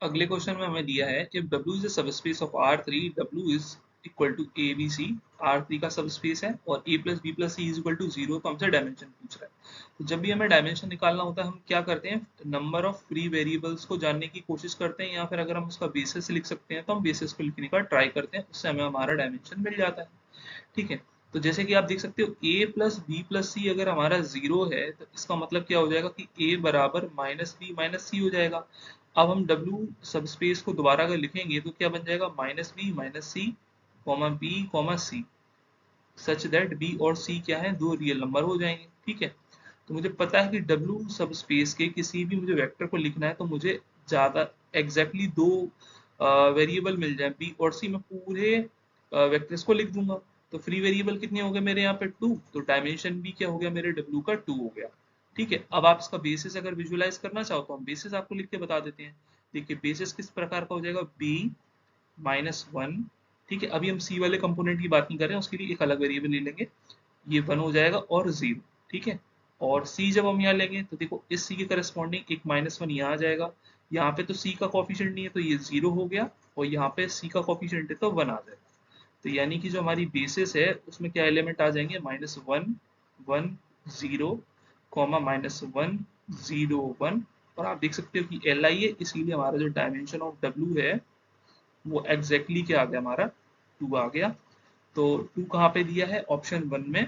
अगले क्वेश्चन में हमें दिया है if W is a subspace of R3, W is equal to ABC, R3 का सबस्पेस है और A plus B plus C is equal to 0, तो हमसे डायमेंशन पूछ रहा है। तो जब भी हमें डायमेंशन निकालना होता है हम क्या करते हैं, नंबर ऑफ फ्री वेरिएबल्स को जानने की कोशिश करते हैं, या फिर अगर हम उसका बेसिस लिख सकते हैं तो हम बेसिस को लिखने का ट्राई करते हैं, उससे हमें हमारा डायमेंशन मिल जाता है। ठीक है, तो जैसे कि आप देख सकते हो a प्लस बी प्लस सी अगर हमारा 0 है तो इसका मतलब क्या हो जाएगा कि a बराबर माइनस बी माइनस सी हो जाएगा। अब हम W सबस्पेस को दोबारा अगर लिखेंगे तो क्या बन जाएगा, minus B minus C comma B comma C, such that B और सी क्या है, दो रियल नंबर हो जाएंगे। ठीक है, तो मुझे पता है कि W सबस्पेस के किसी भी मुझे वेक्टर को लिखना है तो मुझे ज्यादा एग्जैक्टली दो वेरिएबल मिल जाए बी और सी, मैं पूरे वेक्टर्स को लिख दूंगा। तो फ्री वेरिएबल कितने हो गए मेरे यहाँ पे 2, तो डायमेंशन भी क्या हो गया मेरे W का 2 हो गया। ठीक है, अब आप इसका बेसिस अगर विजुअलाइज करना चाहो तो हम बेसिस आपको लिख के बता देते हैं। देखिए बेसिस किस प्रकार का हो जाएगा, b -1। ठीक है, अभी हम c वाले कंपोनेंट की बात नहीं कर रहे हैं, उसके लिए एक अलग वेरिएबल ले लेंगे। ये 1 हो जाएगा और 0। ठीक है, और c जब हम यहाँ लेंगे तो देखो इस c के करस्पॉन्डिंग एक -1 यहाँ आ जाएगा, यहाँ पे तो c का कॉफिशिएंट नहीं है तो ये 0 हो गया, और यहाँ पे c का कॉफिशिएंट है तो 1 आ जाएगा। तो यानी कि जो हमारी बेसिस है उसमें क्या एलिमेंट आ जाएंगे, -1 1 0 कॉमा -1 0 1, और आप देख सकते हो कि Li है, इसीलिए हमारा जो डायमेंशन ऑफ W है वो एग्जैक्टली क्या आ गया हमारा, 2 आ गया। तो 2 कहाँ पे दिया है, ऑप्शन 1 में।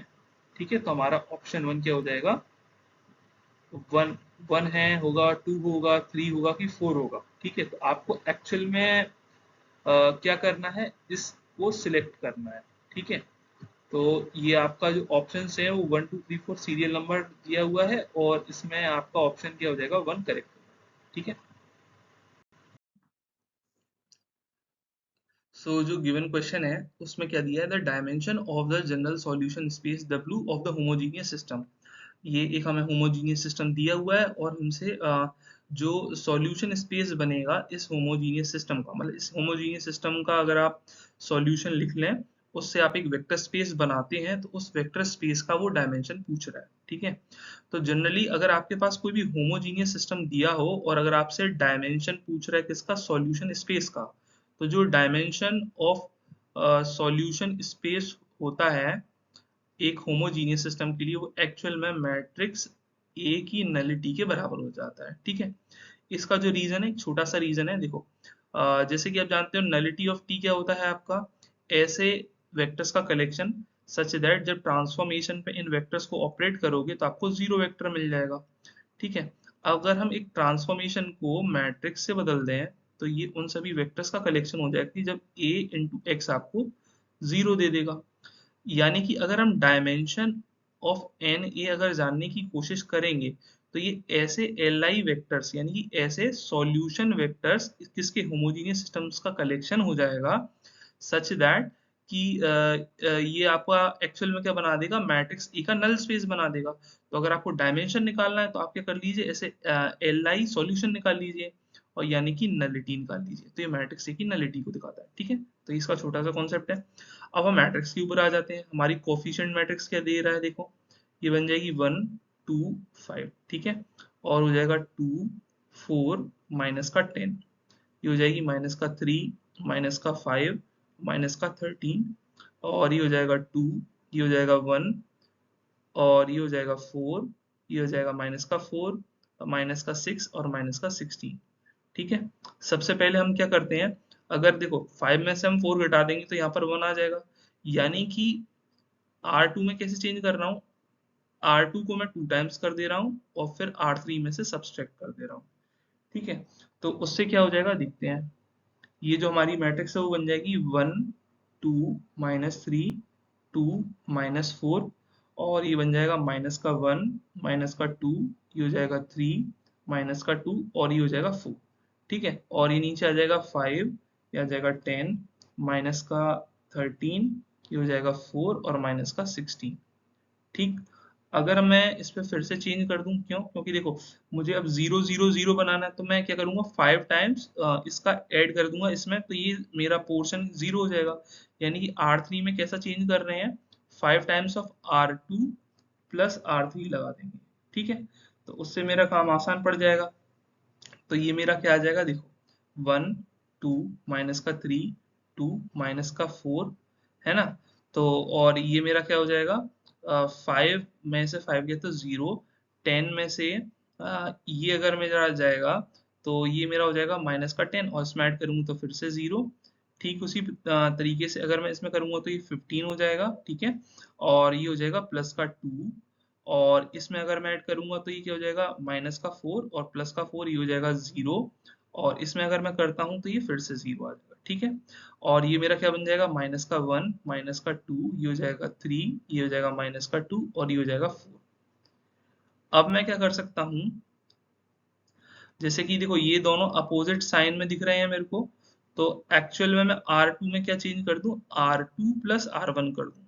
ठीक है, तो हमारा ऑप्शन 1 क्या हो जाएगा, 1 1 है, होगा 2 होगा 3 होगा कि 4 होगा। ठीक है, तो आपको एक्चुअल में क्या करना है, इसको सिलेक्ट करना है। ठीक है, तो ये आपका जो ऑप्शन है वो 1 2 3 4 सीरियल नंबर दिया हुआ है, और इसमें आपका ऑप्शन क्या हो जाएगा, 1 करेक्ट। ठीक है, जो गिवन क्वेश्चन है उसमें क्या दिया है, the dimension of the general solution space W of the homogeneous system. ये एक हमें होमोजीनियस सिस्टम दिया हुआ है और हमसे जो सॉल्यूशन स्पेस बनेगा इस होमोजीनियस सिस्टम का, मतलब इस होमोजीनियस सिस्टम का अगर आप सॉल्यूशन लिख लें, उससे आप एक वेक्टर स्पेस बनाते हैं, तो उस वेक्टर स्पेस का वो डायमेंशन पूछ रहा है। ठीक है, तो जनरली अगर आपके पास कोई भी होमोजीनियस सिस्टम दिया हो और अगर आपसे डायमेंशन पूछ रहा है किसका, सॉल्यूशन स्पेस का, तो जो डायमेंशन ऑफ सॉल्यूशन स्पेस होता है एक होमोजीनियस सिस्टम के लिए, वो एक्चुअल में मैट्रिक्स ए की नलिटी के बराबर हो जाता है। ठीक है, इसका जो रीजन है, एक छोटा सा रीजन है, देखो जैसे कि आप जानते हो नलिटी ऑफ टी क्या होता है आपका, ऐसे वेक्टर्स का कलेक्शन सच दैट जब ट्रांसफॉर्मेशन पे इन वेक्टर्स को ऑपरेट करोगे तो आपको जीरो वेक्टर मिल जाएगा। ठीक है, अगर हम एक ट्रांसफॉर्मेशन को मैट्रिक्स से बदल दें तो ये उन सभी वेक्टर्स का कलेक्शन हो जाएगा कि जब a इंटू एक्स आपको जीरो दे देगा। यानी कि अगर हम डायमेंशन ऑफ एन ए अगर जानने की कोशिश करेंगे तो ये ऐसे Li वेक्टर्स यानी कि ऐसे सॉल्यूशन वेक्टर्स किसके होमोजेनियस सिस्टम्स का कलेक्शन हो जाएगा सच दैट कि ये आपका एक्चुअल में क्या बना देगा, मैट्रिक्स ए का नल स्पेस बना देगा। तो अगर आपको डायमेंशन निकालना है तो आप क्या कर लीजिए, ऐसे Li सॉल्यूशन निकाल लीजिए और यानी कि नलिटी निकाल लीजिए, तो ये मैट्रिक्स ए की नलिटी को दिखाता है। ठीक है, तो इसका छोटा सा कॉन्सेप्ट है। अब हम मैट्रिक्स के ऊपर आ जाते हैं। हमारी कोफिशिएंट मैट्रिक्स क्या दे रहा है, देखो ये बन जाएगी 1 2 5। ठीक है, और हो जाएगा 2 4 माइनस का 10, ये हो जाएगी माइनस का 3 माइनस का 5 माइनस का 13, और ये हो जाएगा 2, ये हो जाएगा 1, और ये हो जाएगा 4, ये हो जाएगा माइनस का 4 माइनस का 6 और माइनस का 16। ठीक है, सबसे पहले हम क्या करते हैं, अगर देखो 5 में से हम 4 घटा देंगे तो यहाँ पर 1 आ जाएगा, यानी कि R2 में कैसे चेंज कर रहा हूँ, R2 को मैं 2 टाइम्स कर दे रहा हूँ और फिर R3 में से सब्सट्रैक्ट कर दे रहा हूँ। ठीक है, तो उससे क्या हो जाएगा देखते हैं। ये जो हमारी मैट्रिक्स है वो बन जाएगी 1 2 माइनस 3 2 माइनस 4, और ये बन जाएगा माइनस का 1 माइनस का 2, ये हो जाएगा 3 माइनस का 2, और ये हो जाएगा 4। ठीक है, और ये नीचे आ जाएगा 5, ये आ जाएगा 10 माइनस का 13, ये हो जाएगा 4 और माइनस का 16। ठीक, अगर मैं इस पे फिर से चेंज कर दूं, क्यों, क्योंकि देखो मुझे अब 0 0 0 बनाना है, तो मैं क्या करूंगा 5 टाइम्स इसका ऐड कर दूंगा इसमें, तो ये मेरा पोर्शन 0 हो जाएगा। यानी कि R3 में कैसा चेंज कर रहे हैं, 5 times of R2 plus R3 लगा देंगे। ठीक है, तो उससे मेरा काम आसान पड़ जाएगा। तो ये मेरा क्या आ जाएगा, देखो 1 2 माइनस का 3 2 माइनस का 4, है ना। तो और ये मेरा क्या हो जाएगा, 5 में से 5 गया तो 0, 10 में से ये अगर मेरा जाएगा तो ये मेरा हो जाएगा माइनस का 10, और इसमें ऐड करूंगा तो फिर से 0। ठीक उसी तरीके से अगर मैं इसमें करूंगा तो ये 15 हो जाएगा। ठीक है, और ये हो जाएगा प्लस का 2, और इसमें अगर मैं ऐड करूंगा तो ये क्या हो जाएगा माइनस का 4 और प्लस का 4, ये हो जाएगा 0, और इसमें अगर मैं करता हूं तो ये फिर से 0 आ जाएगा। ठीक है, और ये मेरा क्या बन जाएगा माइनस का 1 माइनस का 2, ये हो जाएगा 3, ये हो जाएगा माइनस का 2, और ये हो जाएगा 4। अब मैं क्या कर सकता हूँ, जैसे कि देखो ये दोनों अपोजिट साइन में दिख रहे हैं मेरे को, तो एक्चुअल में मैं R2 में क्या चेंज कर दूं, R2 प्लस R1 कर दूं।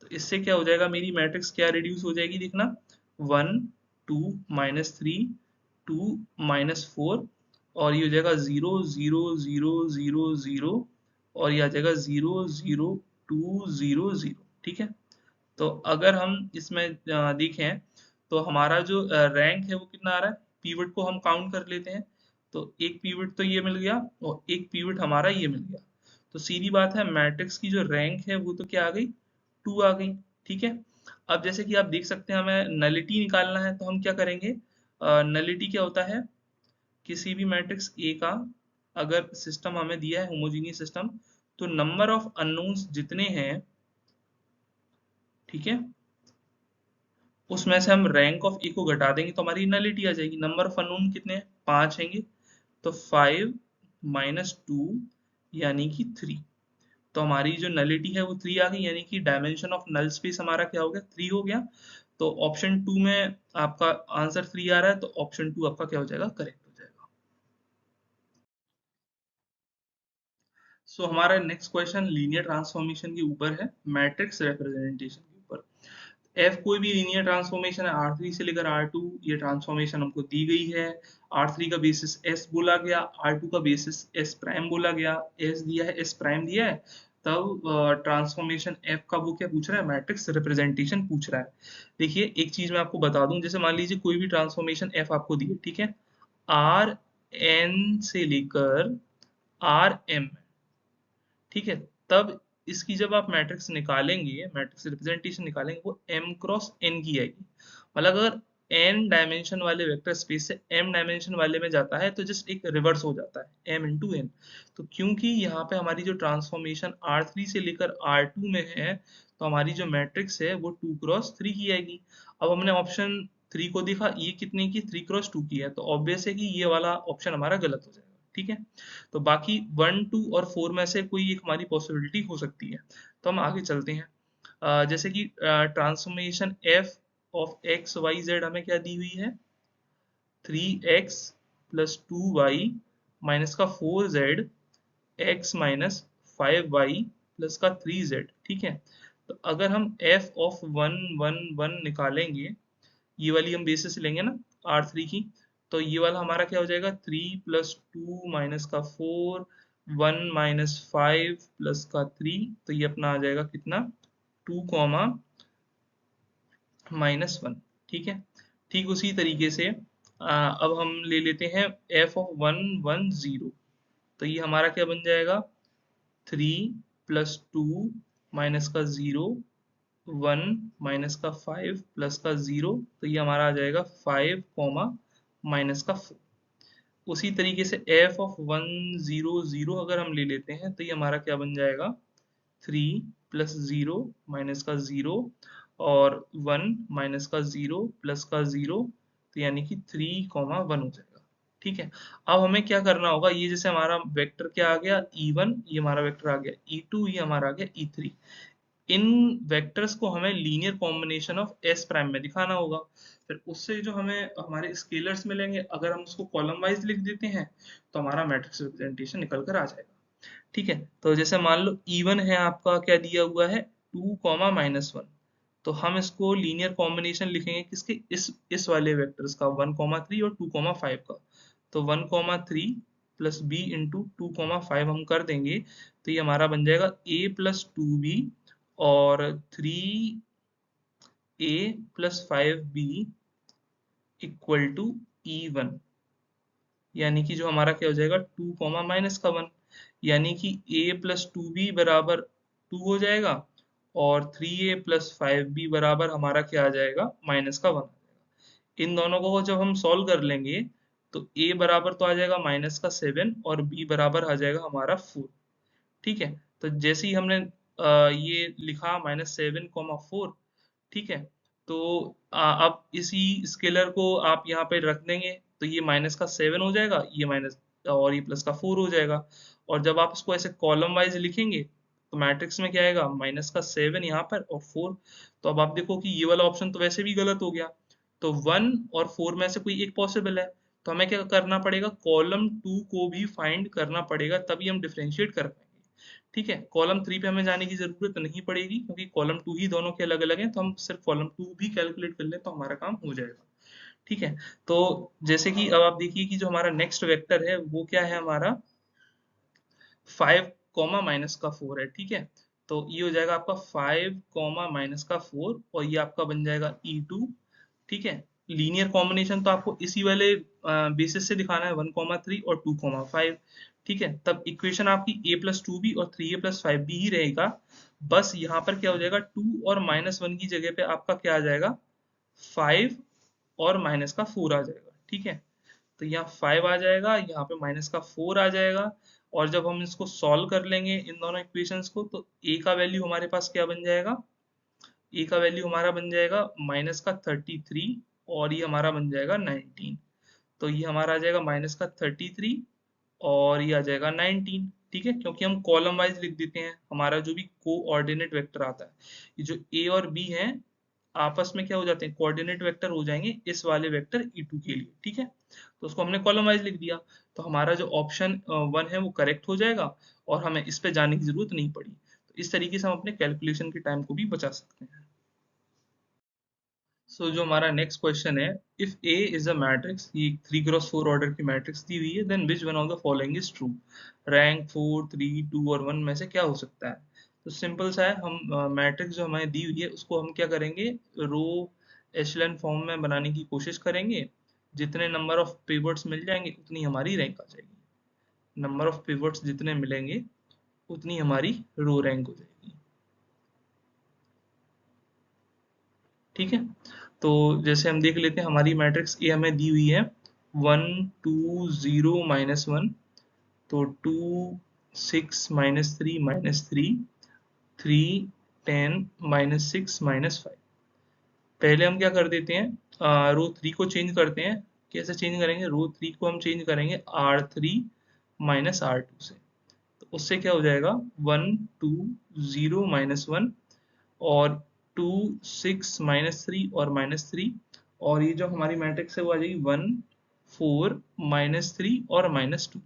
तो इससे क्या हो जाएगा, मेरी मैट्रिक्स क्या रिड्यूस हो जाएगी, देखना 1 2 माइनस 3 2 माइनस 4, और ये हो जाएगा 0 0 0 0 0, और ये आ जाएगा 0 0 2 0 0। ठीक है, तो अगर हम इसमें देखें तो हमारा जो रैंक है वो कितना आ रहा है, पीवट को हम काउंट कर लेते हैं। तो एक पीवट तो ये मिल गया और एक पीवट हमारा ये मिल गया। तो सीधी बात है, मैट्रिक्स की जो रैंक है वो तो क्या आ गई, 2 आ गई। ठीक है, अब जैसे कि आप देख सकते हैं हमें नलिटी निकालना है, तो हम क्या करेंगे, नलिटी क्या होता है, किसी भी मैट्रिक्स ए का अगर सिस्टम हमें दिया है होमोजीनियस सिस्टम, तो नंबर ऑफ अननोन्स जितने हैं, ठीक है, उसमें से हम रैंक ऑफ ए को घटा देंगे तो हमारी नलिटी आ जाएगी। नंबर ऑफ अननोन कितने हैं, 5 हैंगे, तो 5 माइनस 2 यानी कि 3। तो हमारी जो नलिटी है वो 3 आ गई, यानी कि डायमेंशन ऑफ नल स्पेस हमारा क्या हो गया, 3 हो गया। तो ऑप्शन 2 में आपका आंसर 3 आ रहा है, तो ऑप्शन 2 आपका क्या हो जाएगा, करेक्ट हो जाएगा। सो हमारा नेक्स्ट क्वेश्चन लीनियर ट्रांसफॉर्मेशन के ऊपर है, मैट्रिक्स रिप्रेजेंटेशन के ऊपर। एफ कोई भी लीनियर ट्रांसफॉर्मेशन है R3 से लेकर R2, ये ट्रांसफॉर्मेशन हमको दी गई है। R3 का बेसिस S बोला गया, R2 का बेसिस S प्राइम बोला गया, S दिया है, S प्राइम दिया है। तब ट्रांसफॉर्मेशन F का वो क्या पूछ रहा है, मैट्रिक्स रिप्रेजेंटेशन पूछ रहा है। देखिए एक चीज मैं आपको बता दूं, जैसे मान लीजिए कोई भी ट्रांसफॉर्मेशन F आपको दी है, ठीक है, Rn से लेकर Rm, ठीक है, तब इसकी जब आप मैट्रिक्स निकालेंगे, मैट्रिक्स रिप्रेजेंटेशन निकालेंगे, वो m क्रॉस n की आएगी। मतलब अगर n डायमेंशन वाले वेक्टर स्पेस से m डायमेंशन वाले में जाता है तो जस्ट एक रिवर्स हो जाता है, m इंटू n। तो क्योंकि यहाँ पे हमारी जो ट्रांसफॉर्मेशन R3 से लेकर R2 में है, तो हमारी जो मैट्रिक्स है वो 2 क्रॉस 3 की आएगी। अब हमने ऑप्शन 3 को देखा, ये कितने की, 3 क्रॉस 2 की है, तो ऑब्वियस है कि ये वाला ऑप्शन हमारा गलत हो जाएगा। ठीक है, तो बाकी 1 2 और 4 में से कोई एक हमारी पॉसिबिलिटी हो सकती है। तो हम आगे चलते हैं, जैसे कि transformation F of X Y Z हमें क्या दी हुई है, 3x प्लस 2y माइनस का 4z x minus 5y plus का 3z। ठीक है, तो अगर हम f ऑफ 1 1 1 निकालेंगे, ये वाली हम बेसिस लेंगे ना R3 की, तो ये वाला हमारा क्या हो जाएगा, 3 प्लस 2 माइनस का 4 1 माइनस 5 प्लस का 3, तो ये अपना आ जाएगा कितना, 2 कॉमा -1। ठीक है, ठीक उसी तरीके से अब हम ले लेते हैं f ऑफ 1 1 0, तो ये हमारा क्या बन जाएगा, 3 प्लस 2 माइनस का 0 1 माइनस का 5 प्लस का 0, तो ये हमारा आ जाएगा 5 कॉमा माइनस का 4। उसी तरीके से f ऑफ 1 0 0 अगर हम ले लेते हैं, तो ये हमारा क्या बन जाएगा, 3 प्लस 0 माइनस का 0 और 1 माइनस का 0 प्लस का 0, तो यानी कि 3 1 हो जाएगा। ठीक है, अब हमें क्या करना होगा, ये जैसे हमारा वेक्टर क्या आ गया, E1, ये हमारा वेक्टर आ गया E2, ये हमारा आ गया E3। इन वेक्टर्स को हमें linear combination of S prime में दिखाना होगा। फिर उससे जो हमें हमारे स्केलर्स मिलेंगे, अगर हम उसको कॉलम वाइज लिख देते हैं, तो हमारा मैट्रिक्स रिप्रेजेंटेशन निकल कर आ जाएगा। ठीक है, तो जैसे मान लो E1 है आपका, क्या दिया हुआ है, 2 कॉमा -1, तो हम इसको लीनियर कॉम्बिनेशन लिखेंगे किसके, इस वाले वेक्टर्स का 1 3 और 2 5 का। तो 1 3 प्लस बी इंटू 2 5 हम कर देंगे, तो ये हमारा बन जाएगा a प्लस 2b और 3a plus 5b equal to E1, यानी कि जो हमारा क्या हो जाएगा, 2 कॉमा माइनस का 1, यानी कि a प्लस 2b बराबर 2 हो जाएगा और 3a प्लस 5b बराबर हमारा क्या आ जाएगा, माइनस का 1 आ जाएगा। इन दोनों को जब हम सॉल्व कर लेंगे, तो a बराबर तो आ जाएगा माइनस का 7 और b बराबर आ जाएगा हमारा 4। ठीक है, तो जैसे ही हमने ये लिखा -7 4, ठीक है, तो अब इसी स्केलर को आप यहाँ पे रख देंगे, तो ये माइनस का 7 हो जाएगा, ये माइनस और ये प्लस का 4 हो जाएगा। और जब आप इसको ऐसे कॉलम वाइज लिखेंगे, तो मैट्रिक्स में क्या आएगा, माइनस का 7 यहाँ पर और 4। तो अब आप देखो कि ये वाला ऑप्शन तो वैसे भी गलत हो गया, तो 1 और 4 में से कोई एक पॉसिबल है, तो हमें क्या करना पड़ेगा, कॉलम 2 को भी फाइंड करना पड़ेगा, तभी हम डिफ्रेंशिएट कर पाएंगे। ठीक है, कॉलम 3 पे हमें जाने की जरूरत नहीं पड़ेगी, क्योंकि कॉलम 2 ही दोनों के अलग अलग हैं, तो हम सिर्फ कॉलम 2 भी कैलकुलेट कर लें तो हमारा काम हो जाएगा। ठीक है, तो जैसे कि अब आप देखिए कि जो हमारा नेक्स्ट वेक्टर है वो क्या है हमारा, 5 कॉमा माइनस का 4 है। ठीक है, तो ये हो जाएगा आपका 5 कॉमा माइनस का 4 और ये आपका बन जाएगा E2। ठीक है, लीनियर कॉम्बिनेशन तो आपको इसी वाले बेसिस से दिखाना है, 1 3 और 2 5। ठीक है, तब इक्वेशन आपकी a प्लस 2b और 3a प्लस 5b ही रहेगा। बस यहाँ पर क्या हो जाएगा, 2 और -1 की जगह पे आपका क्या आ जाएगा, 5 और माइनस का 4 आ जाएगा। ठीक है, तो यहाँ 5 आ जाएगा, यहाँ पे माइनस का 4 आ जाएगा, और जब हम इसको सॉल्व कर लेंगे इन दोनों इक्वेशंस को, तो a का वैल्यू हमारे पास क्या बन जाएगा, ए का वैल्यू हमारा बन जाएगा माइनस का 33 और ये हमारा बन जाएगा 19। तो ये हमारा आ जाएगा माइनस का 33 और ये आ जाएगा 19। ठीक है, क्योंकि हम कॉलम वाइज लिख देते हैं, हमारा जो भी कोऑर्डिनेट वेक्टर आता है, ये जो ए और बी हैं आपस में क्या हो जाते हैं, कोऑर्डिनेट वेक्टर हो जाएंगे इस वाले वेक्टर E2 के लिए। ठीक है, तो उसको हमने कॉलम वाइज लिख दिया, तो हमारा जो ऑप्शन 1 है वो करेक्ट हो जाएगा और हमें इस पे जाने की जरूरत नहीं पड़ी। तो इस तरीके से हम अपने कैलकुलेशन के टाइम को भी बचा सकते हैं। सो जो हमारा नेक्स्ट क्वेश्चन है, if A is a matrix, ये 3 क्रॉस 4 ऑर्डर की मैट्रिक्स दी हुई है, then which one of the following is true, rank 4 3 2 और 1 में से क्या हो सकता है। तो सिंपल सा है, हम मैट्रिक्स जो हमें दी हुई है उसको हम क्या करेंगे, रो एशेलन फॉर्म में बनाने की कोशिश करेंगे। जितने नंबर ऑफ पिवट्स मिल जाएंगे उतनी हमारी रैंक आ जाएगी, नंबर ऑफ पिवट्स जितने मिलेंगे उतनी हमारी रो रैंक हो जाएगी। ठीक है, तो जैसे हम देख लेते हैं, हमारी मैट्रिक्स ए हमें दी हुई है 1 2 0 -1, तो 2 6 -3 -3 3 10 -6 -5। पहले हम क्या कर देते हैं, रो 3 को चेंज करते हैं। कैसे चेंज करेंगे, रो 3 को हम चेंज करेंगे R3 -R2 से, तो उससे क्या हो जाएगा, 1 2 0 -1 और 2 6 -3 और -3, और ये जो हमारी मैट्रिक्स है वो आ जाएगी 1 4 -3 और -2।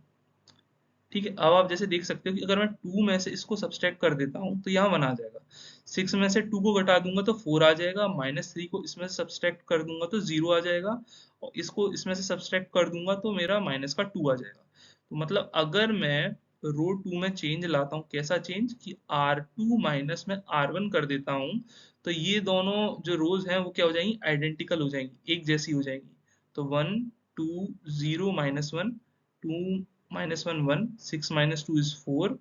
ठीक है, अब आप जैसे देख सकते हो कि अगर मैं 2 में से इसको सब्सट्रैक्ट कर देता हूँ तो यहाँ 1 आ जाएगा, 6 में से 2 को घटा दूंगा तो 4 आ जाएगा, -3 को इसमें से सब्सट्रैक्ट कर दूंगा तो 0 आ जाएगा, और इसको इसमें से सब्सट्रैक्ट कर दूंगा तो मेरा माइनस का 2 आ जाएगा। तो मतलब अगर मैं रो 2 में चेंज लाता हूँ, कैसा चेंज कि R2 माइनस में R1 कर देता हूँ, तो ये दोनों जो रोज हैं वो क्या हो जाएंगी, आइडेंटिकल हो जाएंगी, एक जैसी हो जाएंगी। तो 1 2 0 -1, 2 -1 1, 6 -2 is 4,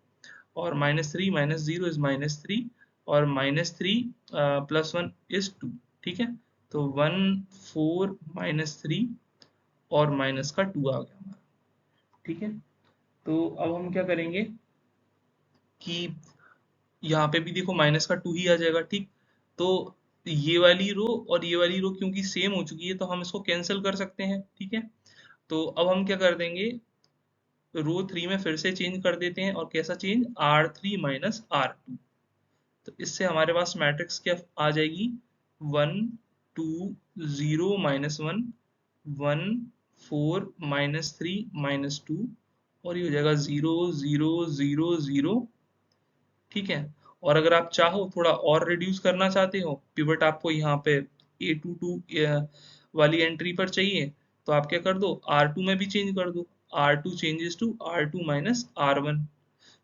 और -3 -0 is -3, और -3 +1 is 2। ठीक है, तो 1 4 -3 और माइनस का 2 आ गया हमारा। ठीक है, तो अब हम क्या करेंगे कि यहाँ पे भी देखो माइनस का 2 ही आ जाएगा। ठीक, तो ये वाली रो और ये वाली रो क्योंकि सेम हो चुकी है तो हम इसको कैंसिल कर सकते हैं। ठीक है, तो अब हम क्या कर देंगे, रो 3 में फिर से चेंज कर देते हैं, और कैसा चेंज, R3 माइनस R2। तो इससे हमारे पास मैट्रिक्स क्या आ जाएगी, 1 2 0 -1, 1 4 -3 -2, और ये हो जाएगा 0 0 0 0। ठीक है, और अगर आप चाहो थोड़ा और रिड्यूस करना चाहते हो, पिवट आपको यहाँ पे A22 वाली एंट्री पर चाहिए, तो आप क्या कर दो, R2 में भी चेंज कर दो, R2 changes to R2 minus R1।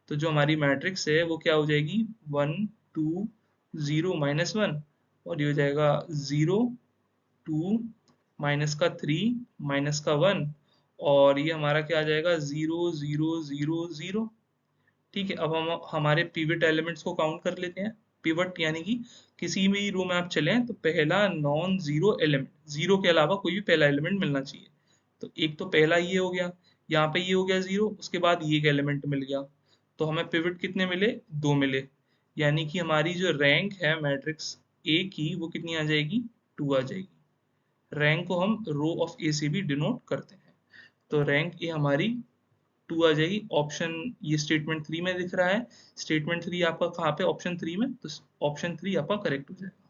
तो जो हमारी मैट्रिक्स है वो क्या हो जाएगी, 1 2 0 -1, और ये हो जाएगा 0 2 माइनस का 3 माइनस का 1, और ये हमारा क्या आ जाएगा, 0 0 0 0। ठीक है, अब हम हमारे पिवट एलिमेंट्स को काउंट कर लेते हैं। पिवट यानी कि किसी भी रो में आप चलें तो पहला नॉन जीरो एलिमेंट, जीरो के अलावा कोई भी पहला एलिमेंट मिलना चाहिए। तो एक तो पहला ये हो गया, यहाँ पे ये हो गया जीरो, उसके बाद ये एक एलिमेंट मिल गया, तो हमें पिवट कितने मिले, 2 मिले। यानी कि हमारी जो रैंक है मैट्रिक्स ए की वो कितनी आ जाएगी, 2 आ जाएगी। रैंक को हम रो ऑफ ए से भी डिनोट करते हैं। तो रैंक ए हमारी 2 आ जाएगी। ऑप्शन, ये स्टेटमेंट 3 में दिख रहा है, स्टेटमेंट 3 आपका कहाँ पे, ऑप्शन 3 में, तो ऑप्शन 3 आपका करेक्ट हो जाएगा।